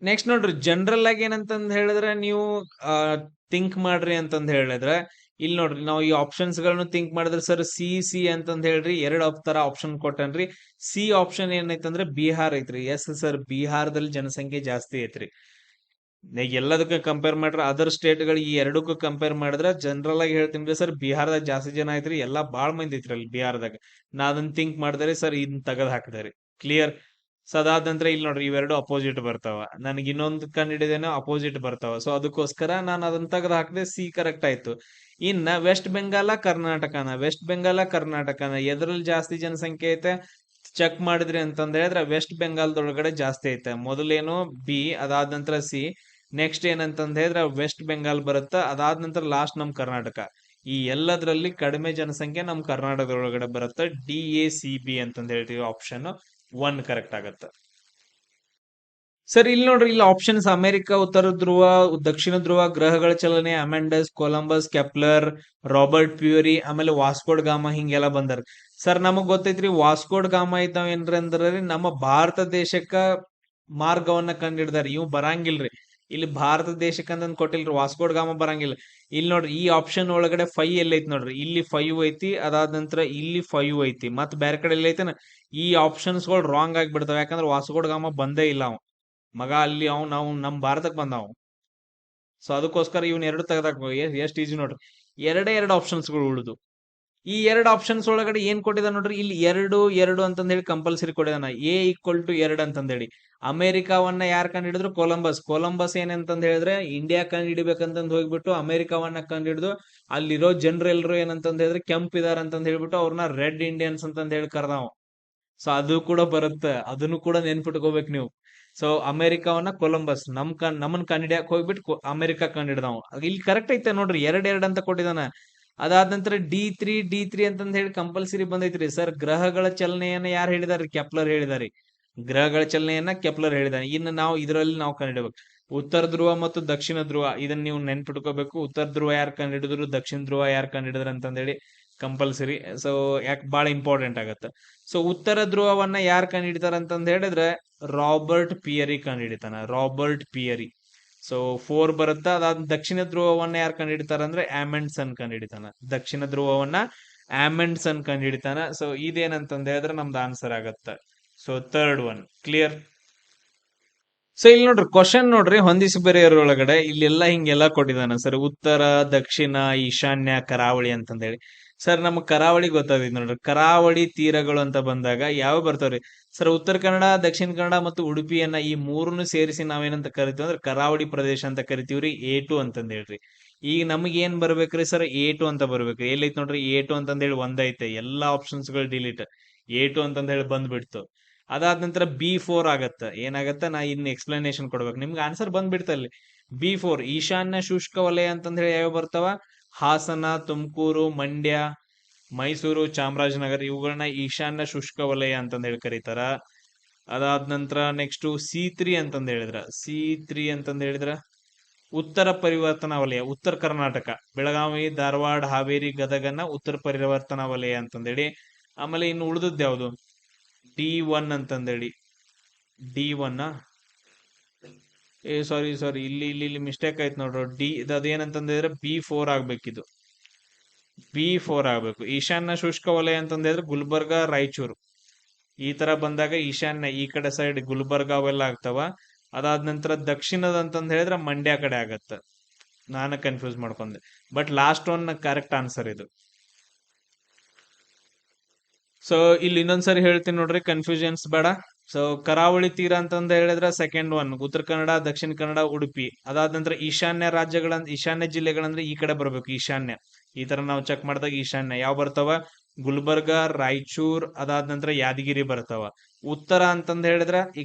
ನೆಕ್ಸ್ಟ್ ನೋಡ್ರಿ, ಜನರಲ್ ಆಗಿ ಏನಂತಂದ್ ಹೇಳಿದ್ರೆ ನೀವು ಥಿಂಕ್ ಮಾಡ್ರಿ ಅಂತಂದ್ ಹೇಳಿದ್ರೆ ಇಲ್ಲಿ ನೋಡ್ರಿ, ನಾವು ಈ ಆಪ್ಷನ್ಸ್ ಗಳನ್ನು ಥಿಂಕ್ ಮಾಡಿದ್ರೆ ಸರ್ ಸಿ ಅಂತಂದ್ ಹೇಳ್ರಿ, 2 ತರ ಆಪ್ಷನ್ ಕೊಟ್ಟನ್ರಿ. ಸಿ ಆಪ್ಷನ್ ಏನೈತಂದ್ರೆ ಬಿಹಾರ್ ಐತ್ರಿ. ಎಸ್ ಸರ್, ಬಿಹಾರದಲ್ಲಿ ಜನಸಂಖ್ಯೆ ಜಾಸ್ತಿ ಐತ್ರಿ. ಎಲ್ಲದಕ್ಕ ಕಂಪೇರ್ ಮಾಡ್ರೆ ಅದರ್ ಸ್ಟೇಟ್ ಗಳು ಈ ಎರಡಕ್ಕೂ ಕಂಪೇರ್ ಮಾಡಿದ್ರೆ ಜನರಲ್ ಆಗಿ ಹೇಳ್ತೀನಿ ಸರ್, ಬಿಹಾರದಾಗ ಜಾಸ್ತಿ ಜನ ಐತ್ರಿ. ಎಲ್ಲಾ ಬಾಳ್ ಮಂದಿ ಐತ್ರಿ ಅಲ್ಲಿ ಬಿಹಾರದಾಗ. ನಾ ಅದನ್ನ ಥಿಂಕ್ ಮಾಡಿದ್ರೆ ಸರ್ ಇದನ್ನ ತೆಗೆದ್ ಹಾಕಿದ್ರಿ. ಕ್ಲಿಯರ್? ಸೊ ಅದಾದ ನಂತರ ಇಲ್ಲಿ ನೋಡ್ರಿ, ಇವೆರಡು ಅಪೋಸಿಟ್ ಬರ್ತಾವ. ನನಗೆ ಇನ್ನೊಂದು ಕಂಡಿಡಿದೇನೋ ಅಪೋಸಿಟ್ ಬರ್ತಾವ. ಸೊ ಅದಕ್ಕೋಸ್ಕರ ನಾನು ಅದನ್ನ ತೆಗೆದು ಹಾಕಿದೆ. ಸಿ ಕರೆಕ್ಟ್ ಆಯ್ತು. ಇನ್ನ ವೆಸ್ಟ್ ಬೆಂಗಾಲ ಎದ್ರಲ್ಲಿ ಜಾಸ್ತಿ ಜನಸಂಖ್ಯೆ ಐತೆ ಚೆಕ್ ಮಾಡಿದ್ರಿ ಅಂತಂದ ಹೇಳಿದ್ರೆ ವೆಸ್ಟ್ ಬೆಂಗಾಲ್ದೊಳಗಡೆ ಜಾಸ್ತಿ ಐತೆ. ಮೊದಲೇನು ಬಿ, ಅದಾದ ನಂತರ ಸಿ, ನೆಕ್ಸ್ಟ್ ಏನಂತಂದ ಹೇಳಿದ್ರೆ ವೆಸ್ಟ್ ಬೆಂಗಾಲ್ ಬರುತ್ತ. ಅದಾದ ನಂತರ ಲಾಸ್ಟ್ ನಮ್ ಕರ್ನಾಟಕ. ಈ ಎಲ್ಲದ್ರಲ್ಲಿ ಕಡಿಮೆ ಜನಸಂಖ್ಯೆ ನಮ್ ಕರ್ನಾಟಕದೊಳಗಡೆ ಬರುತ್ತೆ. DACB ಅಂತಂದ ಹೇಳ್ತೀವಿ. ಆಪ್ಷನ್ 1 ಕರೆಕ್ಟ್ ಆಗತ್ತ. ಸರ್ ಇಲ್ಲಿ ನೋಡ್ರಿ, ಇಲ್ಲಿ ಆಪ್ಷನ್ಸ್ ಅಮೆರಿಕ, ಉತ್ತರ ಧ್ರುವ, ದಕ್ಷಿಣ ಧ್ರುವ, ಗ್ರಹಗಳ ಚಲನೆ, ಅಮೆಂಡಸ್, ಕೊಲಂಬಸ್, ಕೆಪ್ಲರ್, ರಾಬರ್ಟ್ ಪ್ಯೂರಿ, ಆಮೇಲೆ ವಾಸ್ಕೋಡ್ ಗಾಮ, ಹಿಂಗೆಲ್ಲ ಬಂದಾರ. ಸರ್ ನಮಗ್ ಗೊತ್ತೈತ್ರಿ ವಾಸ್ಕೋಡ್ ಗಾಮ ಇದ್ದಾವ ಏನ್ರಿ ಅಂದ್ರೆ ನಮ್ಮ ಭಾರತ ದೇಶಕ್ಕ ಮಾರ್ಗವನ್ನ ಕಂಡಿಡ್ದಾರ. ಇವ್ ಬರಂಗಿಲ್ರಿ ಇಲ್ಲಿ ಭಾರತ ದೇಶಕ್ಕೆ ಅಂತಂದ್ ಕೊಟ್ಟಿಲ್ರಿ. ವಾಸ್ಕೋಡ್ ಗಾಮ ಬರಂಗಿಲ್ಲ. ಇಲ್ಲಿ ನೋಡ್ರಿ, ಈ ಆಪ್ಷನ್ ಒಳಗಡೆ 5 ಎಲ್ಲೈತಿ ನೋಡ್ರಿ. ಇಲ್ಲಿ 5 ಐತಿ, ಅದಾದ ನಂತರ ಇಲ್ಲಿ 5 ಐತಿ, ಮತ್ ಬೇರೆ ಕಡೆ ಎಲ್ಲ ಐತನ. ಈ ಆಪ್ಷನ್ಸ್ ಗಳು ರಾಂಗ್ ಆಗಿಬಿಡ್ತಾವ. ಯಾಕಂದ್ರೆ ವಾಸ್ಕೋಡ್ ಗಾಮ ಬಂದೇ ಇಲ್ಲ ಅವ್ ಮಗ ಅಲ್ಲಿ. ನಾವು ನಮ್ ಭಾರತಕ್ಕೆ ಬಂದಾವ್. ಸೊ ಅದಕ್ಕೋಸ್ಕರ ಇವ್ನ 2 ತೆಗೆದಾಕ. ಎಷ್ಟ್ ಈಜಿ ನೋಡ್ರಿ, 2 ಆಪ್ಷನ್ಸ್ ಗಳು ಉಳಿದು. ಈ ಎರಡು ಆಪ್ಷನ್ಸ್ ಒಳಗಡೆ ಏನ್ ಕೊಟ್ಟಿದಾನ ನೋಡ್ರಿ, ಇಲ್ಲಿ 2 ಅಂತಂದ್ ಹೇಳಿ ಕಂಪಲ್ಸರಿ ಕೊಟ್ಟಿದಾನ. A = 2 ಅಂತಂದ್ ಹೇಳಿ. ಅಮೆರಿಕಾವನ್ನ ಯಾರು ಕಂಡು ಹಿಡಿದ್ರು? ಕೊಲಂಬಸ್ ಏನಂತಂದ್ ಹೇಳಿದ್ರೆ ಇಂಡಿಯಾ ಕಂಡು ಹಿಡಿಬೇಕಂತಂದ್ ಹೋಗ್ಬಿಟ್ಟು ಅಮೆರಿಕಾವನ್ನ ಕಂಡು ಹಿಡಿದು ಅಲ್ಲಿರೋ ಜನರೆಲ್ಲರೂ ಏನಂತಂದ್ ಹೇಳಿದ್ರೆ ಕೆಂಪಿದಾರ ಅಂತಂದ್ ಹೇಳ್ಬಿಟ್ಟು ಅವ್ರನ್ನ ರೆಡ್ ಇಂಡಿಯನ್ಸ್ ಅಂತಂದ್ ಹೇಳಿ ಕರ್ದಾವ. ಸೊ ಅದು ಕೂಡ ಬರುತ್ತೆ, ಅದನ್ನು ಕೂಡ ನೆನ್ಪಿಟ್ಕೋಬೇಕು ನೀವು. ಸೊ ಅಮೆರಿಕಾವನ್ನ ಕೊಲಂಬಸ್ ನಮ್ಮನ್ ಕಂಡಿಡಿಯಕ್ ಹೋಗ್ಬಿಟ್ಟು ಅಮೆರಿಕಾ ಕಂಡಿಡ್ದಾವ. ಇಲ್ಲಿ ಕರೆಕ್ಟ್ ಐತೆ ನೋಡ್ರಿ, 2 ಅಂತ ಕೊಟ್ಟಿದಾನ. ಅದಾದ ನಂತರ ಡಿ3 ಅಂತಂದ್ ಹೇಳಿ ಕಂಪಲ್ಸರಿ ಬಂದೈತ್ರಿ. ಸರ್ ಗ್ರಹಗಳ ಚಲನೆಯನ್ನ ಯಾರು ಹೇಳಿದಾರಿ? ಕೆಪ್ಲರ್ ಹೇಳಿದಾರಿ. ಗ್ರಹಗಳ ಚಲನೆಯನ್ನ ಕೆಪ್ಲರ್ ಹೇಳಿದಾನೆ. ಇನ್ನು ನಾವು ಇದರಲ್ಲಿ ನಾವು ಕಂಡಿಡ್ಬೇಕು ಉತ್ತರ ಧ್ರುವ ಮತ್ತು ದಕ್ಷಿಣ ಧ್ರುವ. ಇದನ್ನ ನೀವು ನೆನ್ಪಿಟ್ಕೋಬೇಕು. ಉತ್ತರ ಧ್ರುವ ಯಾರು ಕಂಡಿಡಿದ್ರು, ದಕ್ಷಿಣ ಧ್ರುವ ಯಾರು ಕಂಡಿಡಿದ್ರು ಅಂತಂದೇಳಿ ಕಂಪಲ್ಸರಿ. ಸೊ ಯಾಕೆ ಬಹಳ ಇಂಪಾರ್ಟೆಂಟ್ ಆಗತ್ತೆ. ಸೊ ಉತ್ತರ ಧ್ರುವವನ್ನ ಯಾರು ಕಂಡಿಡಿತಾರ ಅಂತಂದ್ ಹೇಳಿದ್ರೆ ರಾಬರ್ಟ್ ಪಿಯರಿ ಕಂಡಿಡಿತಾನ. Robert Peary. ಸೊ 4 ಬರುತ್ತಾ. ಅದಾದ ದಕ್ಷಿಣ ಧ್ರುವವನ್ನ ಯಾರು ಕಂಡಿಡಿತಾರ ಅಂದ್ರೆ ಆಮೆಂಡ್ಸನ್ ಕಂಡಿಡಿತಾನ. ದಕ್ಷಿಣ ಧ್ರುವವನ್ನ ಆಮೆಂಡ್ಸನ್ ಕಂಡಿಡಿತಾನ. ಸೊ ಇದೇನಂತಂದ ಹೇಳಿದ್ರೆ ನಮ್ದು ಆನ್ಸರ್ ಆಗತ್ತ. So third one clear. So ಇಲ್ಲಿ ನೋಡ್ರಿ ಕ್ವಶನ್ ನೋಡ್ರಿ, ಹೊಂದಿಸಿ ಬರೆಯೋರೊಳಗಡೆ ಇಲ್ಲೆಲ್ಲ ಹಿಂಗೆಲ್ಲ ಕೊಟ್ಟಿದಾನ ಸರ್. ಉತ್ತರ, ದಕ್ಷಿಣ, ಈಶಾನ್ಯ, ಕರಾವಳಿ ಅಂತಂದೇಳಿ. ಸರ್ ನಮ್ಗೆ ಕರಾವಳಿ ಗೊತ್ತಾಗೈತಿ ನೋಡ್ರಿ. ಕರಾವಳಿ ತೀರಗಳು ಅಂತ ಬಂದಾಗ ಯಾವ ಬರ್ತಾವ್ರಿ ಸರ್? ಉತ್ತರ ಕನ್ನಡ, ದಕ್ಷಿಣ ಕನ್ನಡ ಮತ್ತು ಉಡುಪಿಯನ್ನ ಈ ಮೂರನ್ನು ಸೇರಿಸಿ ನಾವೇನಂತ ಕರಿತೀವಿ ಅಂದ್ರೆ ಕರಾವಳಿ ಪ್ರದೇಶ ಅಂತ ಕರಿತೀವ್ರಿ. A2 ಅಂತಂದ್ ಹೇಳ್ರಿ. ಈಗ ನಮ್ಗೆ ಏನ್ ಬರ್ಬೇಕ್ರಿ ಸರ್? A2 ಅಂತ ಬರ್ಬೇಕ್ರಿ. ಎಲ್ಲೈತ್ ನೋಡ್ರಿ A2 ಅಂತಂದ್ ಹೇಳಿ ಒಂದೈತೆ. ಎಲ್ಲಾ ಆಪ್ಷನ್ಸ್ ಗಳು ಡಿಲೀಟ್. A2 ಅಂತಂದ್ ಹೇಳಿ ಬಂದ್ಬಿಡ್ತು. ಅದಾದ ನಂತರ B4 ಆಗತ್ತ. ಏನಾಗತ್ತ? ನಾ ಇನ್ನು ಎಕ್ಸ್ಪ್ಲನೇಷನ್ ಕೊಡ್ಬೇಕು. ನಿಮ್ಗೆ ಆನ್ಸರ್ ಬಂದ್ಬಿಡ್ತಲ್ಲಿ. B4 ಈಶಾನ್ಯ ಶುಷ್ಕ ವಲಯ ಅಂತಂದ್ ಹೇಳಿ ಯಾವ ಬರ್ತಾವ? ಹಾಸನ, ತುಮಕೂರು, ಮಂಡ್ಯ, ಮೈಸೂರು, ಚಾಮರಾಜನಗರ ಇವುಗಳನ್ನ ಈಶಾನ್ಯ ಶುಷ್ಕ ವಲಯ ಅಂತಂದ್ ಹೇಳಿ ಕರೀತಾರ. ಅದಾದ ನಂತರ ನೆಕ್ಸ್ಟ್ C3 ಅಂತಂದ್ ಹೇಳಿದ್ರ ಉತ್ತರ ಪರಿವರ್ತನಾ ವಲಯ. ಉತ್ತರ ಕರ್ನಾಟಕ, ಬೆಳಗಾವಿ, ಧಾರವಾಡ, ಹಾವೇರಿ, ಗದಗನ್ನ ಉತ್ತರ ಪರಿವರ್ತನಾ ವಲಯ ಅಂತಂದೇಳಿ. ಆಮೇಲೆ ಇನ್ನು ಉಳಿದದ್ದು ಯಾವ್ದು? D1 ಅಂತಂದೇಳಿ. D1 ಸಾರಿ ಇಲ್ಲಿ ಮಿಸ್ಟೇಕ್ ಆಯ್ತು ನೋಡ್ರಿ. ಅದೇನಂತಂದ್ರೆ B4 ಆಗ್ಬೇಕಿದು. B4 ಆಗ್ಬೇಕು. ಈಶಾನ್ಯ ಶುಷ್ಕ ವಲಯ ಅಂತಂದ್ರೆ ಗುಲ್ಬರ್ಗ, ರಾಯಚೂರು ಈ ತರ ಬಂದಾಗ ಈಶಾನ್ಯ ಈ ಕಡೆ ಸೈಡ್ ಗುಲ್ಬರ್ಗ ಅವೆಲ್ಲ ಆಗ್ತಾವ. ಅದಾದ ನಂತರ ದಕ್ಷಿಣದ ಅಂತಂದ್ ಹೇಳಿದ್ರೆ ಮಂಡ್ಯ ಕಡೆ ಆಗತ್ತ. ನಾನು ಕನ್ಫ್ಯೂಸ್ ಮಾಡ್ಕೊಂಡೆ. But last one correct answer ಇದು. ಸೊ ಇಲ್ಲಿ ಇನ್ನೊಂದ್ಸರಿ ಹೇಳ್ತೀನಿ ನೋಡ್ರಿ, ಕನ್ಫ್ಯೂಷನ್ಸ್ ಬೇಡ. ಸೊ ಕರಾವಳಿ ತೀರ ಅಂತಂದ ಹೇಳಿದ್ರೆ ಸೆಕೆಂಡ್ ಒನ್ ಉತ್ತರ ಕನ್ನಡ, ದಕ್ಷಿಣ ಕನ್ನಡ, ಉಡುಪಿ. ಅದಾದ ನಂತರ ಈಶಾನ್ಯ ಜಿಲ್ಲೆಗಳಂದ್ರೆ ಈ ಕಡೆ ಬರ್ಬೇಕು. ಈಶಾನ್ಯ ಈ ತರ ನಾವು ಚೆಕ್ ಮಾಡಿದಾಗ ಈಶಾನ್ಯ ಯಾವ ಬರ್ತಾವ? ಗುಲ್ಬರ್ಗ, ರಾಯಚೂರ್, ಅದಾದ ನಂತರ ಯಾದಗಿರಿ ಬರ್ತಾವ. ಉತ್ತರ ಅಂತಂದ ಹೇಳಿದ್ರೆ ಈ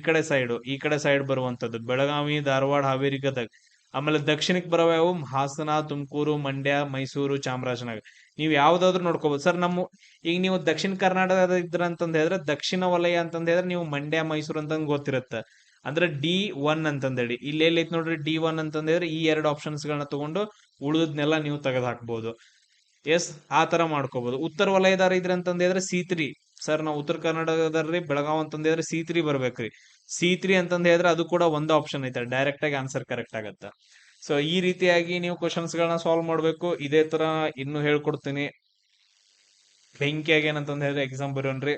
ಕಡೆ ಸೈಡ್ ಬರುವಂತದ್ದು ಬೆಳಗಾವಿ, ಧಾರವಾಡ, ಹಾವೇರಿ, ಗದಗ್. ಆಮೇಲೆ ದಕ್ಷಿಣಕ್ಕೆ ಬರವ ಯಾವ? ಹಾಸನ, ತುಮಕೂರು, ಮಂಡ್ಯ, ಮೈಸೂರು, ಚಾಮರಾಜನಗರ. ನೀವು ಯಾವ್ದಾದ್ರು ನೋಡ್ಕೋಬಹುದು ಸರ್. ಈಗ ನೀವು ದಕ್ಷಿಣ ಕರ್ನಾಟಕದ ಇದ್ರ ಅಂತಂದ ಹೇಳಿದ್ರೆ ದಕ್ಷಿಣ ವಲಯ ಅಂತಂದ ಹೇಳಿದ್ರೆ ನೀವು ಮಂಡ್ಯ, ಮೈಸೂರು ಅಂತಂದ್ ಗೊತ್ತಿರುತ್ತೆ. ಅಂದ್ರೆ D1 ಅಂತಂದೇಳಿ. ಇಲ್ಲಿ ಎಲ್ಲೈತ್ ನೋಡ್ರಿ D1 ಅಂತಂದ ಹೇಳಿದ್ರೆ ಈ 2 ಆಪ್ಷನ್ಸ್ ಗಳನ್ನ ತಗೊಂಡು ಉಳಿದದ್ನೆಲ್ಲ ನೀವು ತೆಗೆದು ಹಾಕ್ಬಹುದು. ಎಸ್ ಆ ತರ ಮಾಡ್ಕೋಬಹುದು. ಉತ್ತರ ವಲಯದಾರ ಇದ್ರ ಅಂತಂದ ಹೇಳಿದ್ರೆ C3. ಸರ್ ನಾವು ಉತ್ತರ ಕರ್ನಾಟಕದಾರ್ರಿ, ಬೆಳಗಾವ್ ಅಂತಂದ ಹೇಳಿದ್ರೆ C3 ಬರ್ಬೇಕ್ರಿ. C3 ಅಂತಂದ ಹೇಳಿದ್ರೆ ಅದು ಕೂಡ ಒಂದು ಆಪ್ಷನ್ ಐತೆ. ಡೈರೆಕ್ಟ್ ಆಗಿ ಆನ್ಸರ್ ಕರೆಕ್ಟ್ ಆಗತ್ತ. ಸೊ ಈ ರೀತಿಯಾಗಿ ನೀವು ಕ್ವಶನ್ಸ್ ಗಳನ್ನ ಸಾಲ್ವ್ ಮಾಡ್ಬೇಕು. ಇದೇ ತರ ಇನ್ನು ಹೇಳ್ಕೊಡ್ತೀನಿ. ಬೆಂಕಿಯಾಗಿ ಏನಂತಂದ ಹೇಳಿದ್ರೆ ಎಕ್ಸಾಮ್ ಬರೋನ್ರಿ.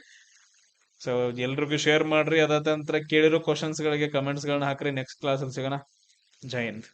ಸೊ ಎಲ್ರಿಗೂ ಶೇರ್ ಮಾಡ್ರಿ. ಅದಾದ ನಂತರ ಕೇಳಿರೋ ಕ್ವಶನ್ಸ್ ಗಳಿಗೆ ಕಮೆಂಟ್ಸ್ ಗಳನ್ನ ಹಾಕ್ರಿ. ನೆಕ್ಸ್ಟ್ ಕ್ಲಾಸ್ ಅಲ್ಲಿ ಸಿಗೋಣ. ಜೈ ಹಿಂದ್.